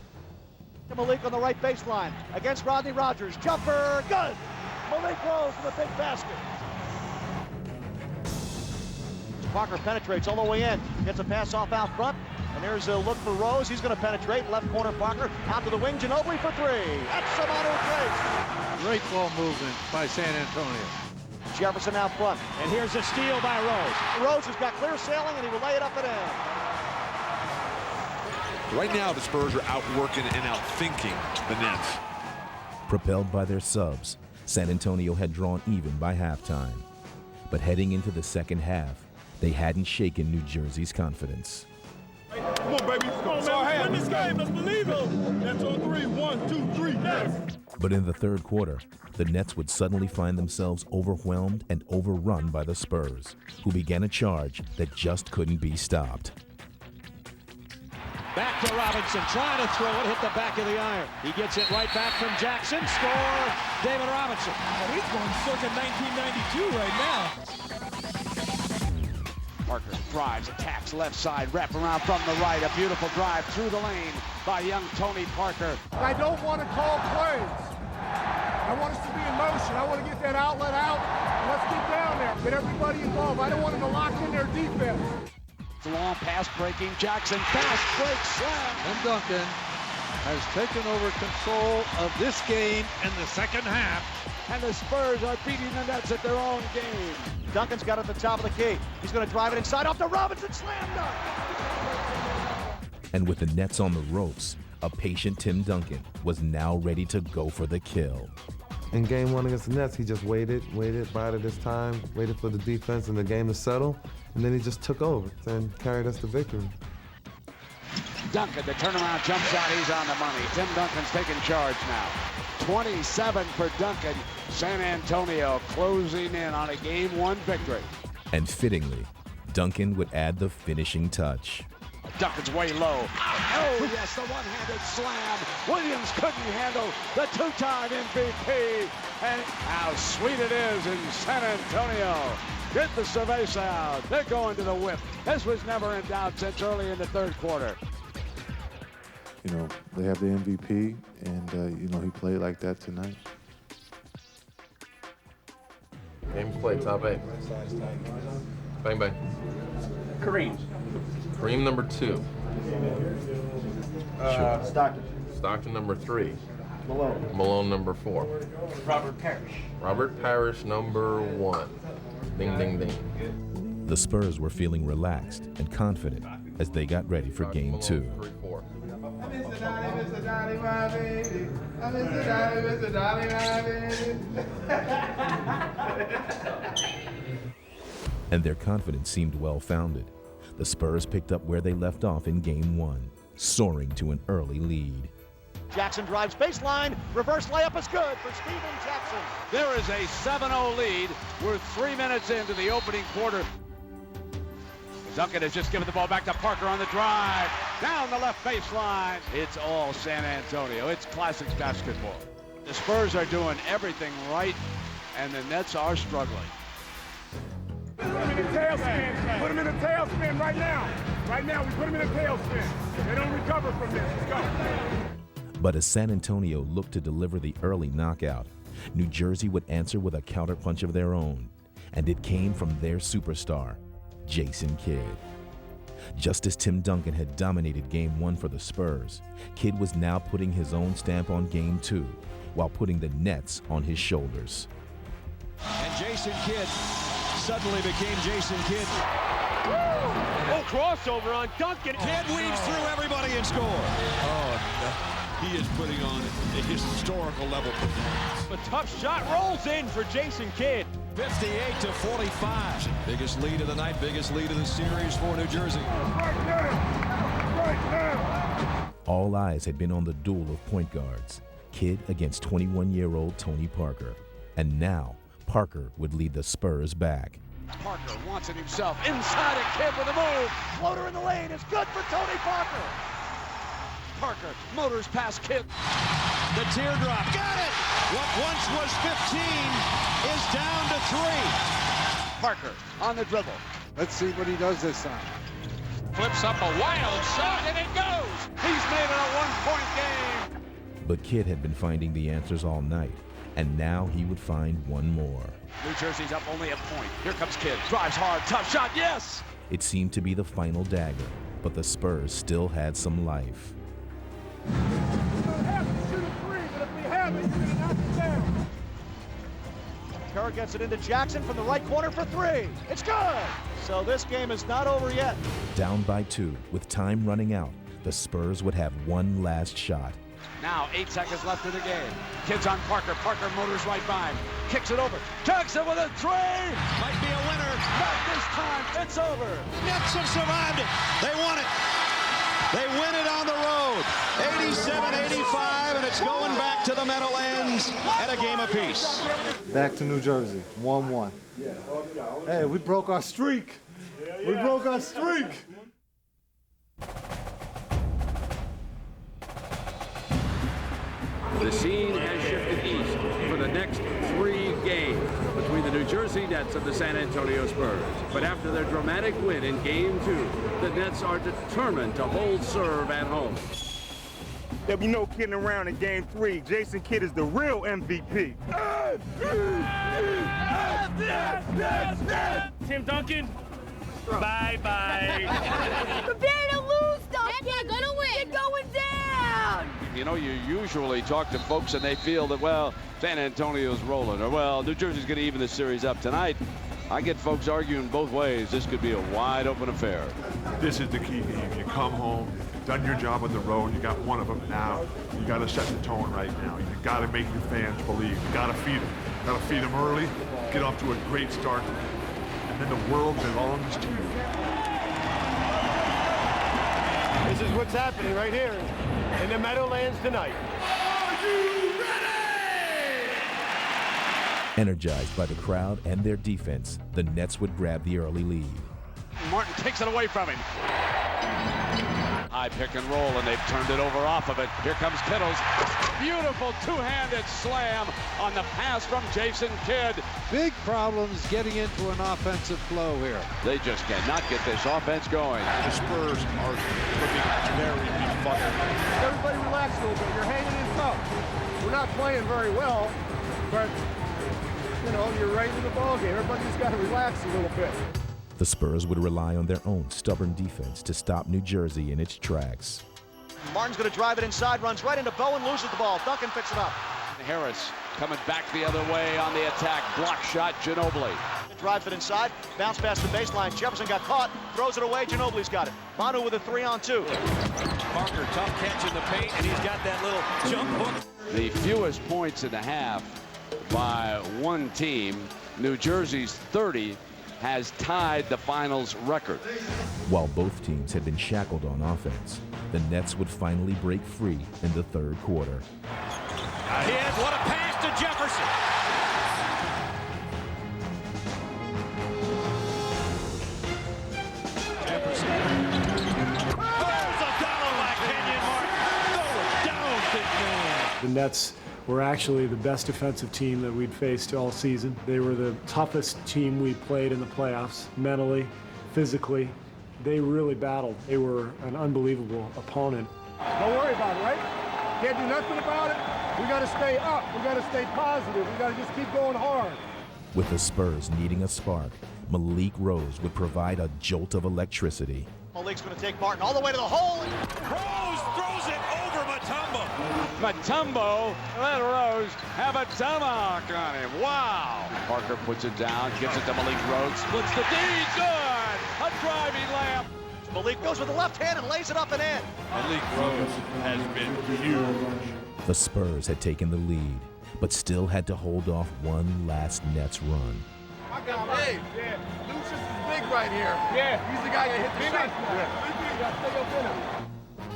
Malik on the right baseline against Rodney Rogers. Jumper, good. Malik Rose with a big basket. Parker penetrates all the way in. Gets a pass off out front. And there's a look for Rose. He's going to penetrate. Left corner Parker. Out to the wing. Ginobili for three. That's Samanu Trace. Great ball movement by San Antonio. Jefferson out front. And here's a steal by Rose. Rose has got clear sailing, and he will lay it up and in. Right now, the Spurs are outworking and outthinking the Nets. Propelled by their subs, San Antonio had drawn even by halftime. But heading into the second half, they hadn't shaken New Jersey's confidence. Come on, baby. Come on, man. Win this game. Let's believe it. Nets on three. 1, 2, 3. Nets. But in the third quarter, the Nets would suddenly find themselves overwhelmed and overrun by the Spurs, who began a charge that just couldn't be stopped. Back to Robinson, trying to throw it, hit the back of the iron. He gets it right back from Jackson. Score, David Robinson. Oh, he's going circa 1992 right now. Parker drives, attacks left side, wrap around from the right. A beautiful drive through the lane by young Tony Parker. I don't want to call plays. I want us to be in motion. I want to get that outlet out. Let's get down there. Get everybody involved. I don't want them to lock in their defense. The long pass breaking Jackson. Fast break slam. Tim Duncan has taken over control of this game in the second half. And the Spurs are beating the Nets at their own game. Duncan's got it at the top of the key. He's going to drive it inside off to Robinson. Slam dunk. And with the Nets on the ropes, a patient Tim Duncan was now ready to go for the kill. In game one against the Nets, he just waited, bided his time, waited for the defense and the game to settle, and then he just took over and carried us to victory. Duncan, the turnaround jump shot, he's on the money. Tim Duncan's taking charge now. 27 for Duncan. San Antonio closing in on a game one victory. And fittingly, Duncan would add the finishing touch. Duncan's way low. Oh, yes, the one-handed slam. Williams couldn't handle the two-time MVP. And how sweet it is in San Antonio. Get the cerveza out. They're going to the whip. This was never in doubt since early in the third quarter. You know, they have the MVP, and, you know, he played like that tonight. Game play, top 8. Bang, bang. Kareem. Kareem number 2. Stockton. Stockton number 3. Malone. Malone number 4. Robert Parrish. Robert Parrish number 1. Ding, ding, ding. The Spurs were feeling relaxed and confident as they got ready for Game 2. 3-4. And their confidence seemed well-founded. The Spurs picked up where they left off in Game 1, soaring to an early lead. Jackson drives baseline. Reverse layup is good for Steven Jackson. There is a 7-0 lead. We're 3 minutes into the opening quarter. Duncan has just given the ball back to Parker on the drive. Down the left baseline. It's all San Antonio. It's classics basketball. The Spurs are doing everything right, and the Nets are struggling. him in a tailspin. Put him in a tailspin right now. Right now, we put him in a tailspin. They don't recover from this. Let's go. But as San Antonio looked to deliver the early knockout, New Jersey would answer with a counterpunch of their own, and it came from their superstar, Jason Kidd. Just as Tim Duncan had dominated Game 1 for the Spurs, Kidd was now putting his own stamp on Game 2, while putting the Nets on his shoulders. And Jason Kidd suddenly became Jason Kidd. Oh, crossover on Duncan. Kidd weaves through everybody and scores. Oh, no. He is putting on a historical level performance. A tough shot rolls in for Jason Kidd. 58-45. Biggest lead of the night, biggest lead of the series for New Jersey. All eyes had been on the duel of point guards, Kidd against 21-year-old Tony Parker. And now, Parker would lead the Spurs back. Parker wants it himself. Inside a Kidd with a move. Floater in the lane is good for Tony Parker. Parker motors past Kidd. The teardrop. Got it! What once was 15 is down to 3. Parker on the dribble. Let's see what he does this time. Flips up a wild shot and it goes. He's made it a one-point game. But Kidd had been finding the answers all night, and now he would find one more. New Jersey's up only a point. Here comes Kidd. Drives hard. Tough shot. Yes! It seemed to be the final dagger, but the Spurs still had some life. We don't have to shoot a three, but if we have it, you're going to knock it down. Kerr gets it into Jackson from the right corner for 3. It's good. So this game is not over yet. Down by 2, with time running out, the Spurs would have one last shot. Now 8 seconds left in the game. Kidd's on Parker. Parker motors right by him. Kicks it over. Jackson with a 3. Might be a winner. Not this time. It's over. Nets have survived it. They won it. They win it on the road. 87-85, and it's going back to the Meadowlands at a game apiece. Back to New Jersey, 1-1. Hey, we broke our streak. We broke our streak. The scene has shifted east for the next 3 games between the New Jersey Nets and the San Antonio Spurs. But after their dramatic win in Game 2, the Nets are determined to hold serve at home. There'll be no kidding around in Game 3. Jason Kidd is the real MVP. Tim Duncan, bye-bye. Prepare to lose, Duncan. You're gonna win. You're going down. You know, you usually talk to folks and they feel that, well, San Antonio's rolling, or, well, New Jersey's going to even the series up tonight. I get folks arguing both ways. This could be a wide-open affair. This is the key game. You come home, you've done your job on the road, you got one of them now. You got to set the tone right now. You got to make your fans believe. You got to feed them. You got to feed them early, get off to a great start, and then the world belongs to you. This is what's happening right here in the Meadowlands tonight. Are you ready? Energized by the crowd and their defense, the Nets would grab the early lead. Martin takes it away from him. High pick and roll, and they've turned it over off of it. Here comes Kittles. Beautiful two-handed slam on the pass from Jason Kidd. Big problems getting into an offensive flow here. They just cannot get this offense going. The Spurs are looking very befuddled. Everybody relax a little bit. You're hanging in tough. We're not playing very well, but, you know, you're right in the ballgame. Everybody's got to relax a little bit. The Spurs would rely on their own stubborn defense to stop New Jersey in its tracks. Martin's going to drive it inside, runs right into Bowen, loses the ball. Duncan picks it up. Harris coming back the other way on the attack. Block shot, Ginobili. Drives it inside, bounce past the baseline. Jefferson got caught, throws it away. Ginobili's got it. Manu with a 3-on-2. Parker, tough catch in the paint, and he's got that little jump hook. The fewest points in the half by one team, New Jersey's 30, has tied the finals record. While both teams had been shackled on offense, the Nets would finally break free in the third quarter. Ahead, what a pass to Jefferson. Jefferson. There's a dollar by Kenyon Martin. Go down, big man. The Nets were actually the best defensive team that we'd faced all season. They were the toughest team we played in the playoffs, mentally, physically. They really battled. They were an unbelievable opponent. Don't worry about it, right? Can't do nothing about it. We got to stay up. We got to stay positive. We got to just keep going hard. With the Spurs needing a spark, Malik Rose would provide a jolt of electricity. Malik's going to take Martin all the way to the hole. Rose throws it over Mutombo. Mutombo let Rose have a tomahawk on him. Wow. Parker puts it down, gets it to Malik Rose, splits the D. Good. A driving layup. Malik goes with the left hand and lays it up and in. Malik Rose has been huge. The Spurs had taken the lead, but still had to hold off one last Nets run. I got Hey, Lucius is big right here. Yeah. He's the guy that hit the shot.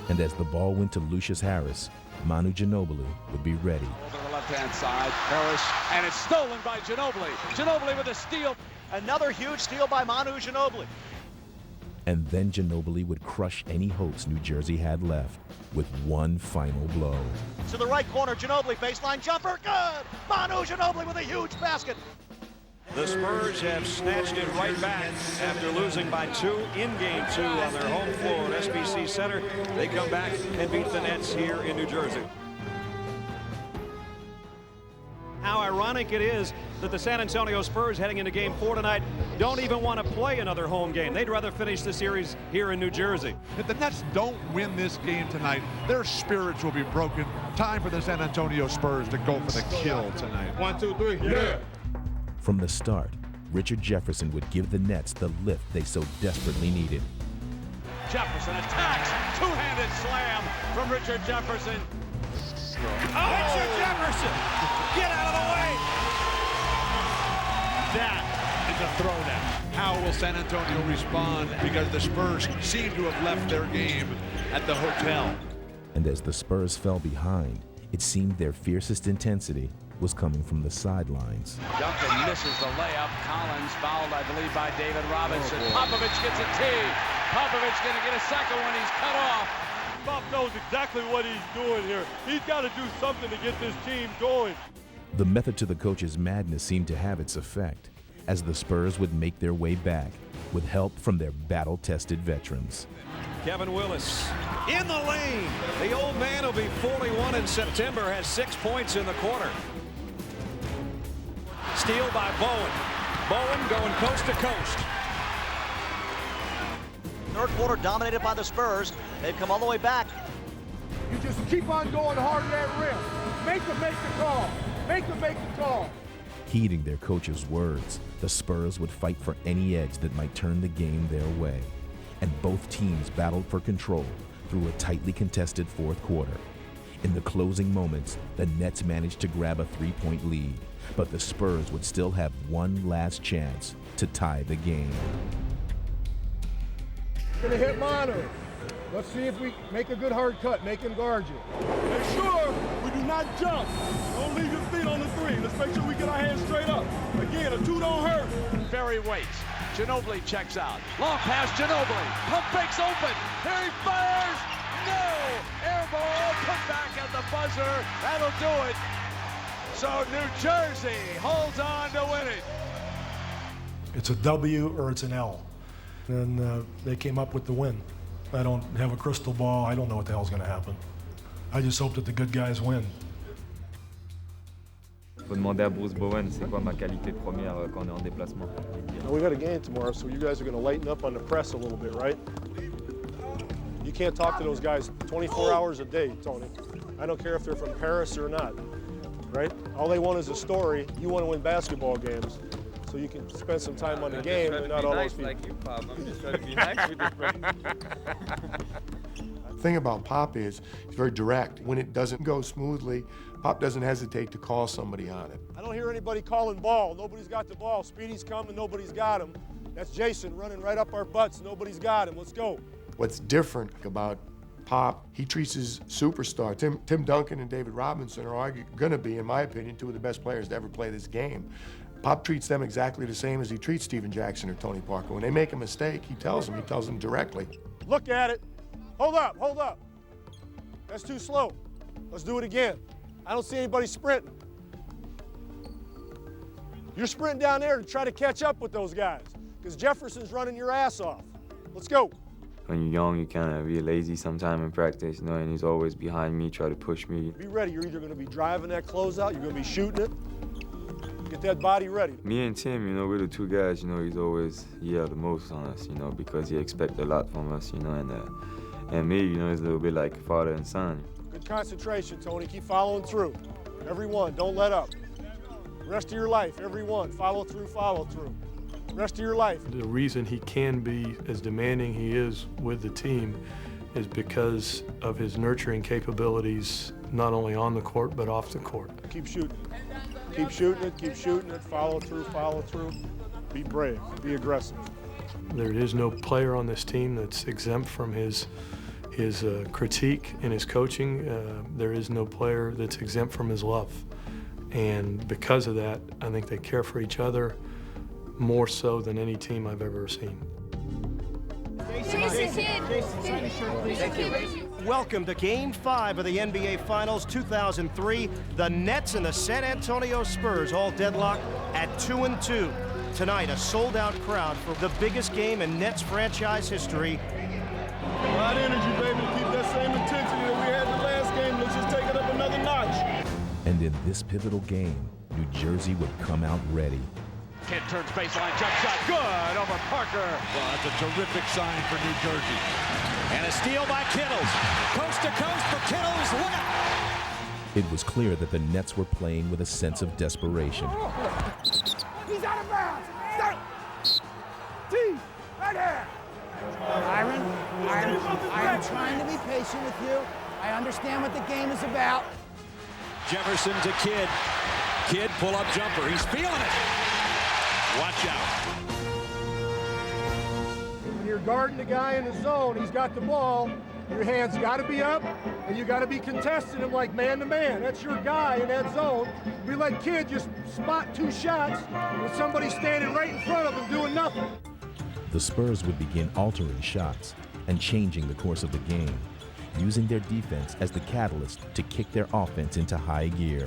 And as the ball went to Lucius Harris, Manu Ginobili would be ready. Over the left-hand side, Harris, and it's stolen by Ginobili. Ginobili with a steal. Another huge steal by Manu Ginobili. And then Ginobili would crush any hopes New Jersey had left with one final blow. To the right corner, Ginobili, baseline jumper, good! Manu Ginobili with a huge basket. The Spurs have snatched it right back after losing by 2 in Game 2 on their home floor at SBC Center. They come back and beat the Nets here in New Jersey. How ironic it is that the San Antonio Spurs heading into Game 4 tonight don't even want to play another home game. They'd rather finish the series here in New Jersey. If the Nets don't win this game tonight, their spirits will be broken. Time for the San Antonio Spurs to go for the kill tonight. 1, 2, 3. Yeah. From the start, Richard Jefferson would give the Nets the lift they so desperately needed. Jefferson attacks. Two-handed slam from Richard Jefferson. Oh! Richard Jefferson! Get out of the way! That is a throwdown. How will San Antonio respond? Because the Spurs seem to have left their game at the hotel. And as the Spurs fell behind, it seemed their fiercest intensity was coming from the sidelines. Duncan misses the layup. Collins fouled, I believe, by David Robinson. Popovich gets a tee. Popovich going to get a second one. He's cut off. Pop knows exactly what he's doing here. He's got to do something to get this team going. The method to the coach's madness seemed to have its effect, as the Spurs would make their way back with help from their battle-tested veterans. Kevin Willis in the lane. The old man will be 41 in September, has 6 points in the quarter. Steal by Bowen. Bowen going coast to coast. Third quarter dominated by the Spurs. They've come all the way back. You just keep on going hard at that rim. Make them make the call. Make them make the call. Heeding their coach's words, the Spurs would fight for any edge that might turn the game their way. And both teams battled for control through a tightly contested fourth quarter. In the closing moments, the Nets managed to grab a 3-point lead, but the Spurs would still have one last chance to tie the game. Gonna hit Manu. Let's see if we make a good hard cut, make him guard you. Make sure we do not jump. Don't leave your feet on the 3. Let's make sure we get our hands straight up. Again, a 2 don't hurt. Barry waits. Ginobili checks out. Long pass, Ginobili. Pump fakes open. Here he fires. No! Air ball put back at the buzzer. That'll do it. So New Jersey holds on to win it. It's a W or it's an L. And they came up with the win. I don't have a crystal ball. I don't know what the hell's going to happen. I just hope that the good guys win. Faut demander à Bruce Bowen c'est quoi ma qualité de première quand on est en déplacement. We got a game tomorrow, so you guys are going to lighten up on the press a little bit, right? You can't talk to those guys 24 hours a day, Tony. I don't care if they're from Paris or not, right? All they want is a story. You want to win basketball games, so you can spend some time on the game and not all those people. Like you, Pop. I'm just trying to be nice with this person. The thing about Pop is he's very direct. When it doesn't go smoothly, Pop doesn't hesitate to call somebody on it. I don't hear anybody calling ball. Nobody's got the ball. Speedy's coming, nobody's got him. That's Jason running right up our butts. Nobody's got him. Let's go. What's different about Pop, he treats his superstar. Tim Duncan and David Robinson are going to be, in my opinion, 2 of the best players to ever play this game. Pop treats them exactly the same as he treats Steven Jackson or Tony Parker. When they make a mistake, he tells them directly. Look at it. Hold up, hold up. That's too slow. Let's do it again. I don't see anybody sprinting. You're sprinting down there to try to catch up with those guys because Jefferson's running your ass off. Let's go. When you're young, you kind of be lazy sometime in practice, you know, and he's always behind me, try to push me. Be ready. You're either going to be driving that closeout, you're going to be shooting it. Get that body ready. Me and Tim, you know, we're the two guys, you know, he's always yelled the most on us, you know, because he expects a lot from us, you know, and me, you know, it's a little bit like father and son. Good concentration, Tony. Keep following through. Every one, don't let up. Rest of your life, every one, follow through, follow through. Rest of your life. The reason he can be as demanding he is with the team is because of his nurturing capabilities, not only on the court, but off the court. Keep shooting. Keep shooting it, follow through. Be brave, be aggressive. There is no player on this team that's exempt from his critique and his coaching. There is no player that's exempt from his love. And because of that, I think they care for each other more so than any team I've ever seen. Welcome to Game 5 of the NBA Finals 2003. The Nets and the San Antonio Spurs all deadlocked at 2-2. Tonight, a sold-out crowd for the biggest game in Nets franchise history. A lot of energy, baby. Keep that same intensity that we had the last game. Let's just take it up another notch. And in this pivotal game, New Jersey would come out ready. Kidd turns baseline, jump shot, good over Parker. Well, that's a terrific sign for New Jersey. And a steal by Kittles. Coast to coast for Kittles, look out! It was clear that the Nets were playing with a sense of desperation. He's out of bounds. Start. T, right here. Byron, I am trying to be patient with you. I understand what the game is about. Jefferson to Kidd. Kidd pull-up jumper. He's feeling it. Watch out. When you're guarding the guy in the zone, he's got the ball. Your hands got to be up, and you got to be contesting him like man-to-man. That's your guy in that zone. Be like Kidd, just spot two shots with somebody standing right in front of him doing nothing. The Spurs would begin altering shots and changing the course of the game, using their defense as the catalyst to kick their offense into high gear.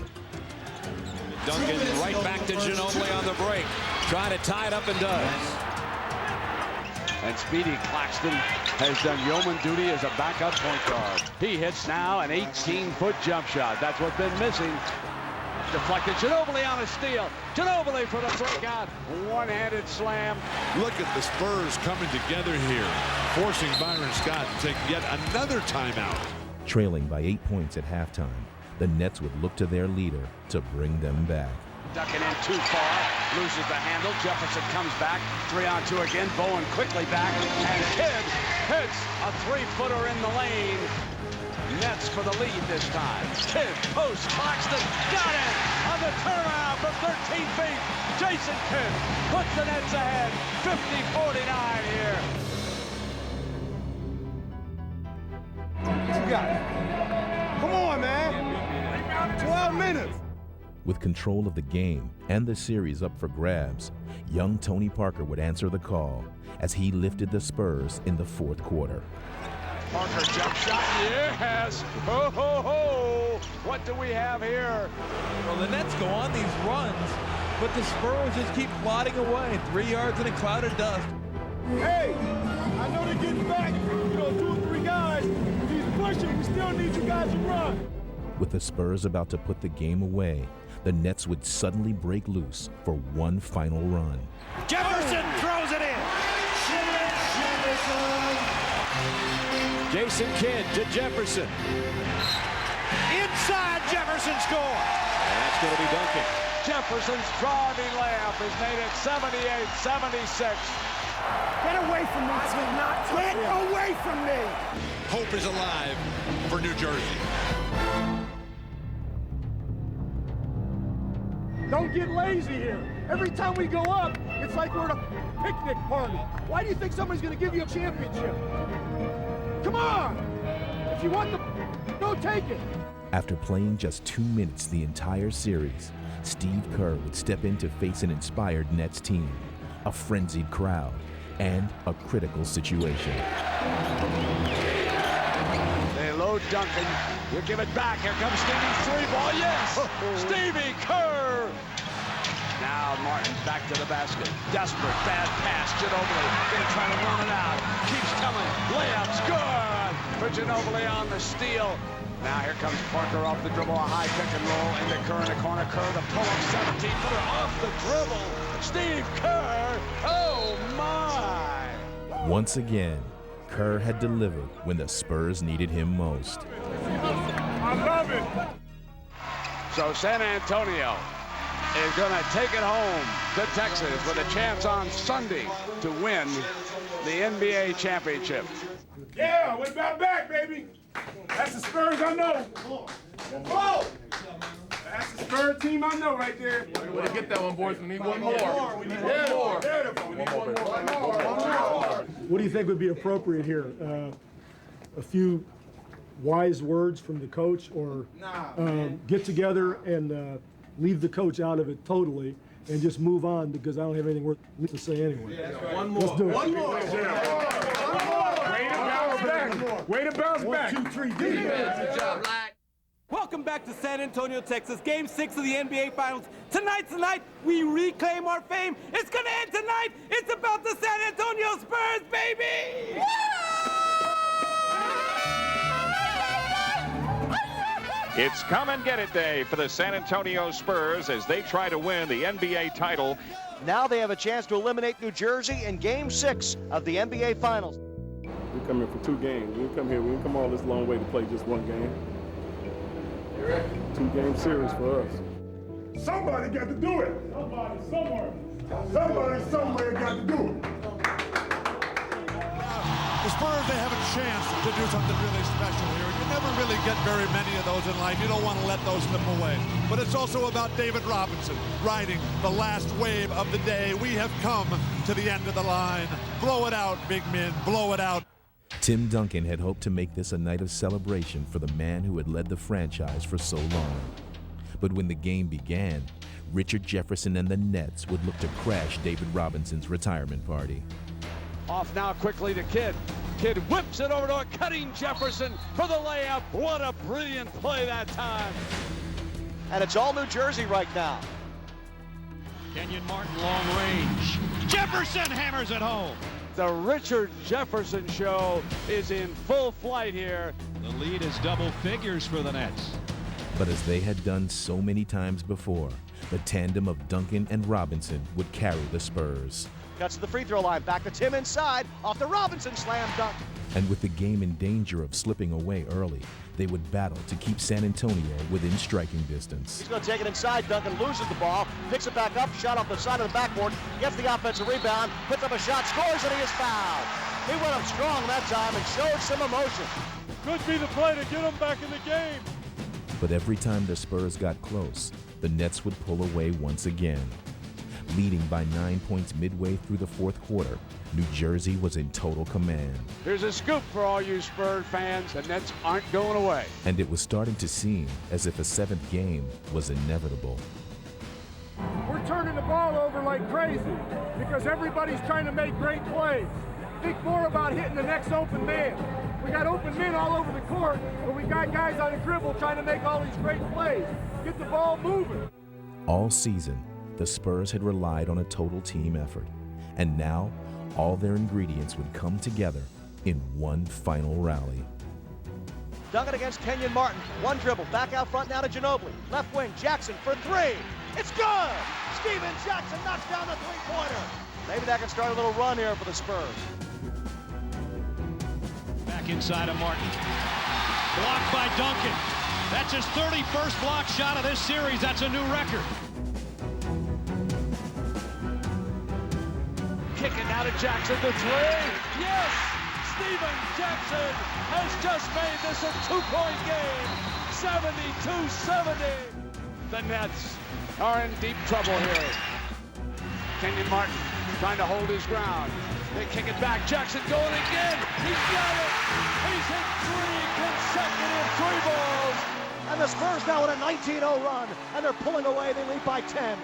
Duncan right back to Ginobili on the break. Trying to tie it up and does. And Speedy Claxton has done yeoman duty as a backup point guard. He hits now an 18-foot jump shot. That's what's been missing. Deflected. Ginobili on a steal. Ginobili for the breakout. One-handed slam. Look at the Spurs coming together here, forcing Byron Scott to take yet another timeout. Trailing by 8 points at halftime, the Nets would look to their leader to bring them back. Ducking in too far, loses the handle. Jefferson comes back, 3-on-2 again. Bowen quickly back, and Kidd hits a three-footer in the lane. Nets for the lead this time. Kidd, post, Claxton, got it on the turnaround from 13 feet. Jason Kidd puts the Nets ahead, 50-49 here. What you got? Come on, man. 12 minutes. With control of the game and the series up for grabs, young Tony Parker would answer the call as he lifted the Spurs in the fourth quarter. Parker jump shot, yes! Ho, ho, ho! What do we have here? Well, the Nets go on these runs, but the Spurs just keep plodding away. 3 yards in a cloud of dust. Hey, I know they're getting back, 2 or 3 guys. If he's pushing, we still need you guys to run. With the Spurs about to put the game away, the Nets would suddenly break loose for one final run. Jefferson throws it in. Jason Kidd to Jefferson. Inside, Jefferson score. And that's going to be Duncan. Jefferson's driving layup has made it 78-76. Get away from me, Get away from me. Hope is alive for New Jersey. Don't get lazy here. Every time we go up, it's like we're at a picnic party. Why do you think somebody's going to give you a championship? Come on! If you want the go take it. After playing just 2 minutes the entire series, Steve Kerr would step in to face an inspired Nets team, a frenzied crowd, and a critical situation. They load Duncan. You give it back. Here comes Stevie's three ball. Yes! Stevie Kerr! Now Martin back to the basket. Desperate, bad pass. Ginobili gonna try to run it out. Keeps coming. Layups, good for Ginobili on the steal. Now here comes Parker off the dribble, a high pick and roll into Kerr in the corner. Kerr, the pull-up 17-footer off the dribble. Steve Kerr, oh my! Once again, Kerr had delivered when the Spurs needed him most. I love it! So San Antonio is going to take it home to Texas with a chance on Sunday to win the NBA championship. Yeah, we're back, baby. That's the Spurs I know. Oh! That's the Spurs team I know right there. Let's get that one, boys. We need one more. We need one more. We need one more. What do you think would be appropriate here? A few wise words from the coach, or get together and leave the coach out of it totally and just move on, because I don't have anything worth to say anyway. One more. Let's do it. One more. Way to bounce back. 1, 2, 3, D. Good job. Welcome back to San Antonio, Texas. Game 6 of the NBA Finals. Tonight's the night we reclaim our fame. It's going to end tonight. It's about the San Antonio Spurs, baby! It's come and get it day for the San Antonio Spurs as they try to win the NBA title. Now they have a chance to eliminate New Jersey in Game 6 of the NBA Finals. We come here for 2 games. We didn't come here. We didn't come all this long way to play just 1 game. 2-game series for us. Somebody got to do it. Somebody somewhere. Somebody somewhere got to do it. The Spurs, they have a chance to do something really special here. You never really get very many of those in life. You don't want to let those slip away. But it's also about David Robinson riding the last wave of the day. We have come to the end of the line. Blow it out, big men. Blow it out. Tim Duncan had hoped to make this a night of celebration for the man who had led the franchise for so long. But when the game began, Richard Jefferson and the Nets would look to crash David Robinson's retirement party. Off now quickly to Kidd. Kidd whips it over to a cutting Jefferson for the layup. What a brilliant play that time. And it's all New Jersey right now. Kenyon Martin, long range. Jefferson hammers it home. The Richard Jefferson show is in full flight here. The lead is double figures for the Nets. But as they had done so many times before, the tandem of Duncan and Robinson would carry the Spurs. Cuts to the free throw line, back to Tim inside, off the Robinson slam dunk. And with the game in danger of slipping away early, they would battle to keep San Antonio within striking distance. He's going to take it inside. Duncan loses the ball, picks it back up, shot off the side of the backboard, gets the offensive rebound, puts up a shot, scores, and he is fouled. He went up strong that time and showed some emotion. Could be the play to get him back in the game. But every time the Spurs got close, the Nets would pull away once again. Leading by 9 points midway through the fourth quarter, New Jersey was in total command. Here's a scoop for all you Spurs fans. The Nets aren't going away. And it was starting to seem as if a 7th game was inevitable. We're turning the ball over like crazy because everybody's trying to make great plays. Think more about hitting the next open man. We got open men all over the court, but we got guys on the dribble trying to make all these great plays. Get the ball moving. All season, the Spurs had relied on a total team effort. And now, all their ingredients would come together in one final rally. Duncan against Kenyon Martin. One dribble, back out front now to Ginobili. Left wing, Jackson for 3. It's good! Steven Jackson knocks down the three-pointer. Maybe that can start a little run here for the Spurs. Back inside of Martin. Blocked by Duncan. That's his 31st block shot of this series. That's a new record. Kicking out of Jackson to 3. Yes! Steven Jackson has just made this a 2-point game. 72-70. The Nets are in deep trouble here. Kenyon Martin trying to hold his ground. They kick it back. Jackson going again. He's got it. He's hit 3 consecutive 3 balls. And the Spurs now on a 19-0 run, and they're pulling away. They lead by 10.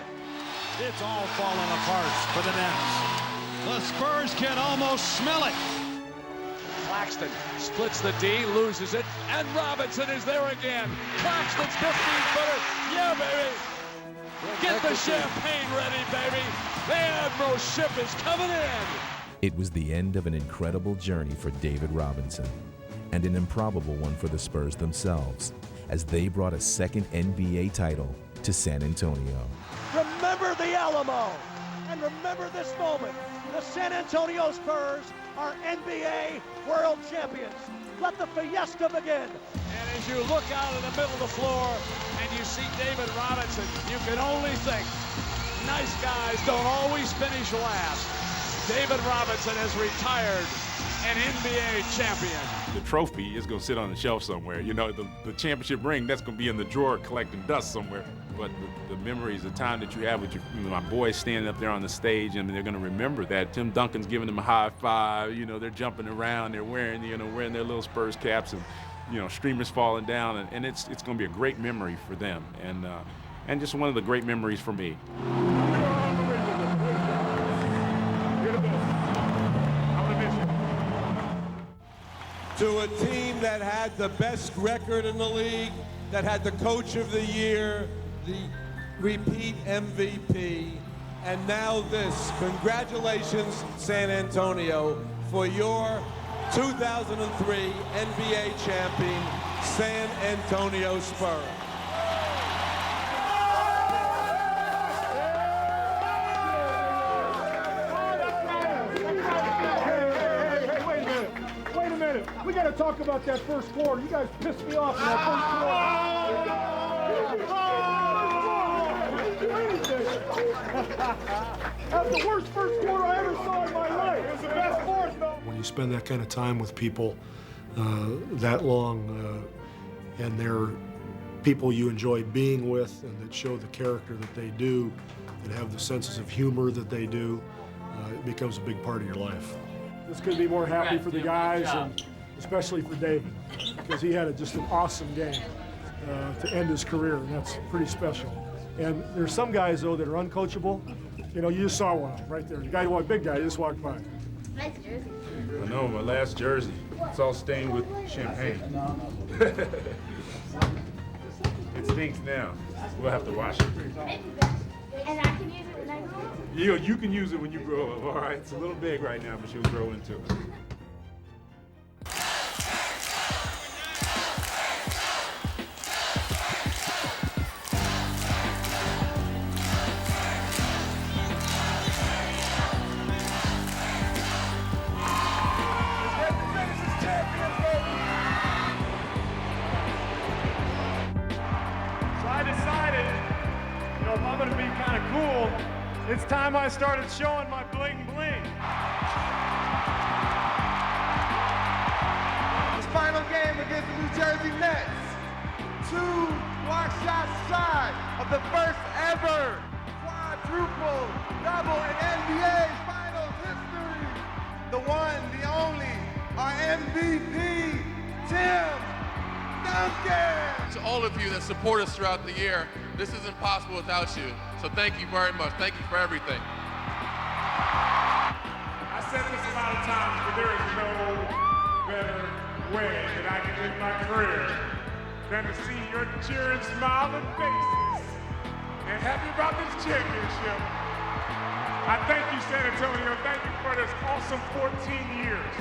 It's all falling apart for the Nets. The Spurs can almost smell it. Claxton splits the D, loses it, and Robinson is there again. Claxton's 15-footer. Yeah, baby. Get the champagne ready, baby. The Admiral ship is coming in. It was the end of an incredible journey for David Robinson, and an improbable one for the Spurs themselves, as they brought a second NBA title to San Antonio. Remember the Alamo, and remember this moment. The San Antonio Spurs are NBA World Champions. Let the fiesta begin. And as you look out in the middle of the floor and you see David Robinson, you can only think, nice guys don't always finish last. David Robinson has retired an NBA champion. The trophy is going to sit on the shelf somewhere. You know, the championship ring, that's going to be in the drawer collecting dust somewhere. But the memories, the time that you have with my boys standing up there on the stage, and they're going to remember that. Tim Duncan's giving them a high five. You know, they're jumping around. They're wearing their little Spurs caps, and streamers falling down, and it's going to be a great memory for them, and just one of the great memories for me. To a team that had the best record in the league, that had the coach of the year, the repeat MVP, and now this. Congratulations, San Antonio, for your 2003 NBA champion, San Antonio Spurs. Wait a minute. We got to talk about that first quarter. You guys pissed me off in that first quarter. That's the worst first quarter I ever saw in my life. It was the best fourth, though. When you spend that kind of time with people that long, and they're people you enjoy being with and that show the character that they do, that have the senses of humor that they do, it becomes a big part of your life. This could be more happy for the guys, and especially for David, because he had just an awesome game to end his career, and that's pretty special. And there's some guys, though, that are uncoachable. You know, you just saw one right there. The guy, the big guy, just walked by. Nice jersey. I know, my last jersey. It's all stained with champagne. It stinks now. We'll have to wash it. And I can use it when I grow up? You can use it when you grow up, all right? It's a little big right now, but you'll grow into it. It's time I started showing my bling bling. This final game against the New Jersey Nets. 2 block shots shy of the first ever quadruple double in NBA Finals history. The one, the only, our MVP, Tim Duncan. To all of you that support us throughout the year, this isn't possible without you. So thank you very much. Thank you for everything. I said this a lot of times, but there is no better way that I can end my career than to see your cheering, smiling faces and happy about this championship. I thank you, San Antonio. Thank you for this awesome 14 years.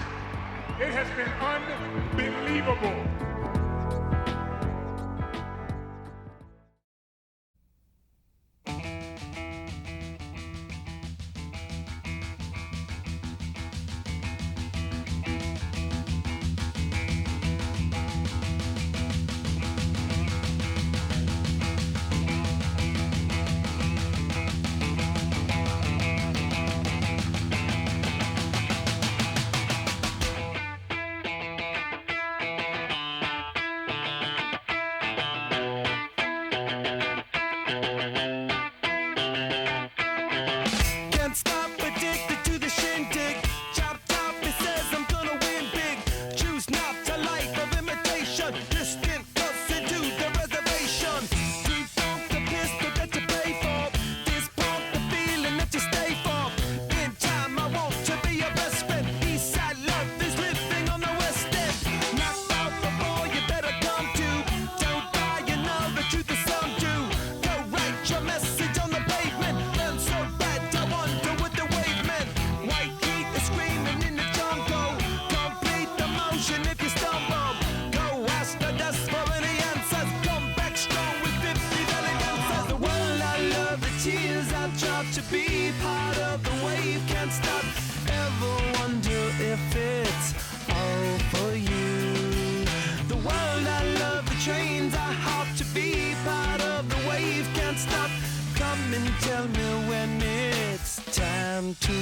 It has been unbelievable. stop to be part of the wave. Can't stop. Ever wonder if it's all for you? The world I love, the trains I hop to be part of the wave. Can't stop. Come and tell me when it's time to.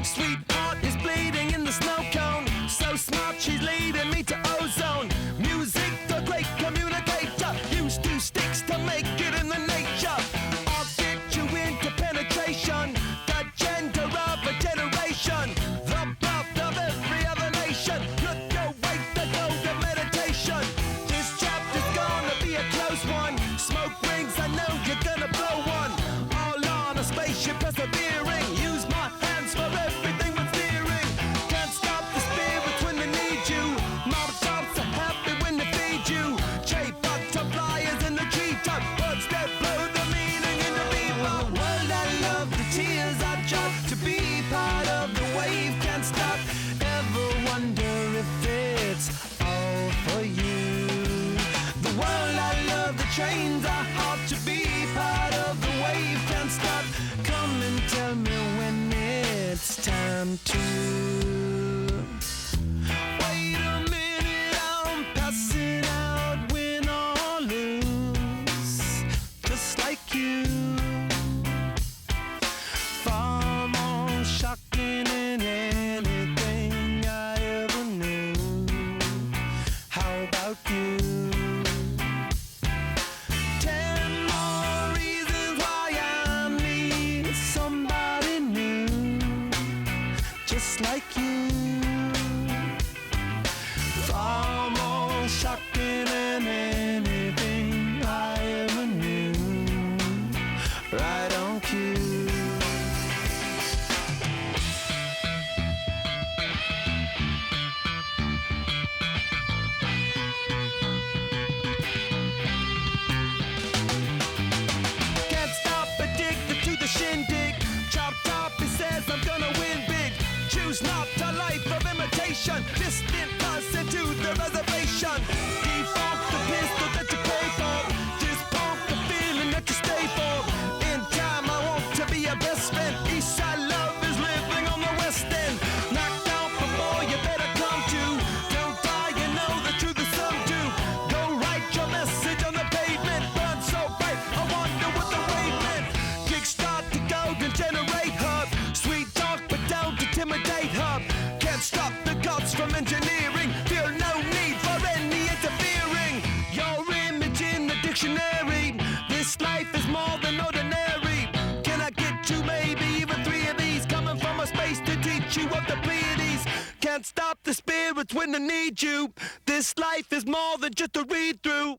Sweetheart is bleeding in the snow cone. So smart, she's leading me to ozone. Music, the great communicator. Used two sticks to make it in the nature. I'll get you into penetration. The gender of a generation. The birth of every other nation. Look your way to go to meditation. This chapter's gonna be a close one. Smoke rings, I know you're gonna blow one. All on a spaceship persevering. Use my hands for everything but steering. Can't stop the spirits when they need you. Mob tops are happy when they feed you. J butterflies in the treetop. Words that blow the meaning in the bebop. World I love, the tears I drop to be part of the wave. Can't stop. Ever wonder if it's all for you? The world I love, the trains I hop to be part of the wave. Can't stop. Come and tell me when it's time to. Wait a minute, I'm passing out, win or lose, just like you. Far more shocking than anything I ever knew. How about you? 10 more reasons why I need somebody new, just like you. Far more shocking than anything I ever knew. Right on cue. Can't stop, addicted to the shindig. Chop top, he says I'm gonna win big. Choose not a life of imitation. Distant person to the reservation. Default the pistol that you pay for. Just pump the feeling that you stay for. In time, I want to be your best friend. Eastside love is living on the west end. Knocked out before you better come to. Don't die, you know the truth is some do. Go write your message on the pavement. Burn so bright, I wonder what the wave meant. Kickstart the golden generate hub. Sweet talk, but don't intimidate hub. Can't stop the gods from engineering. Feel no need for any interfering. Your image in the dictionary. This life is more than ordinary. Can I get two, maybe even three of these? Coming from a space to teach you of the Pleiades. Can't stop the spirits when they need you. This life is more than just a read through.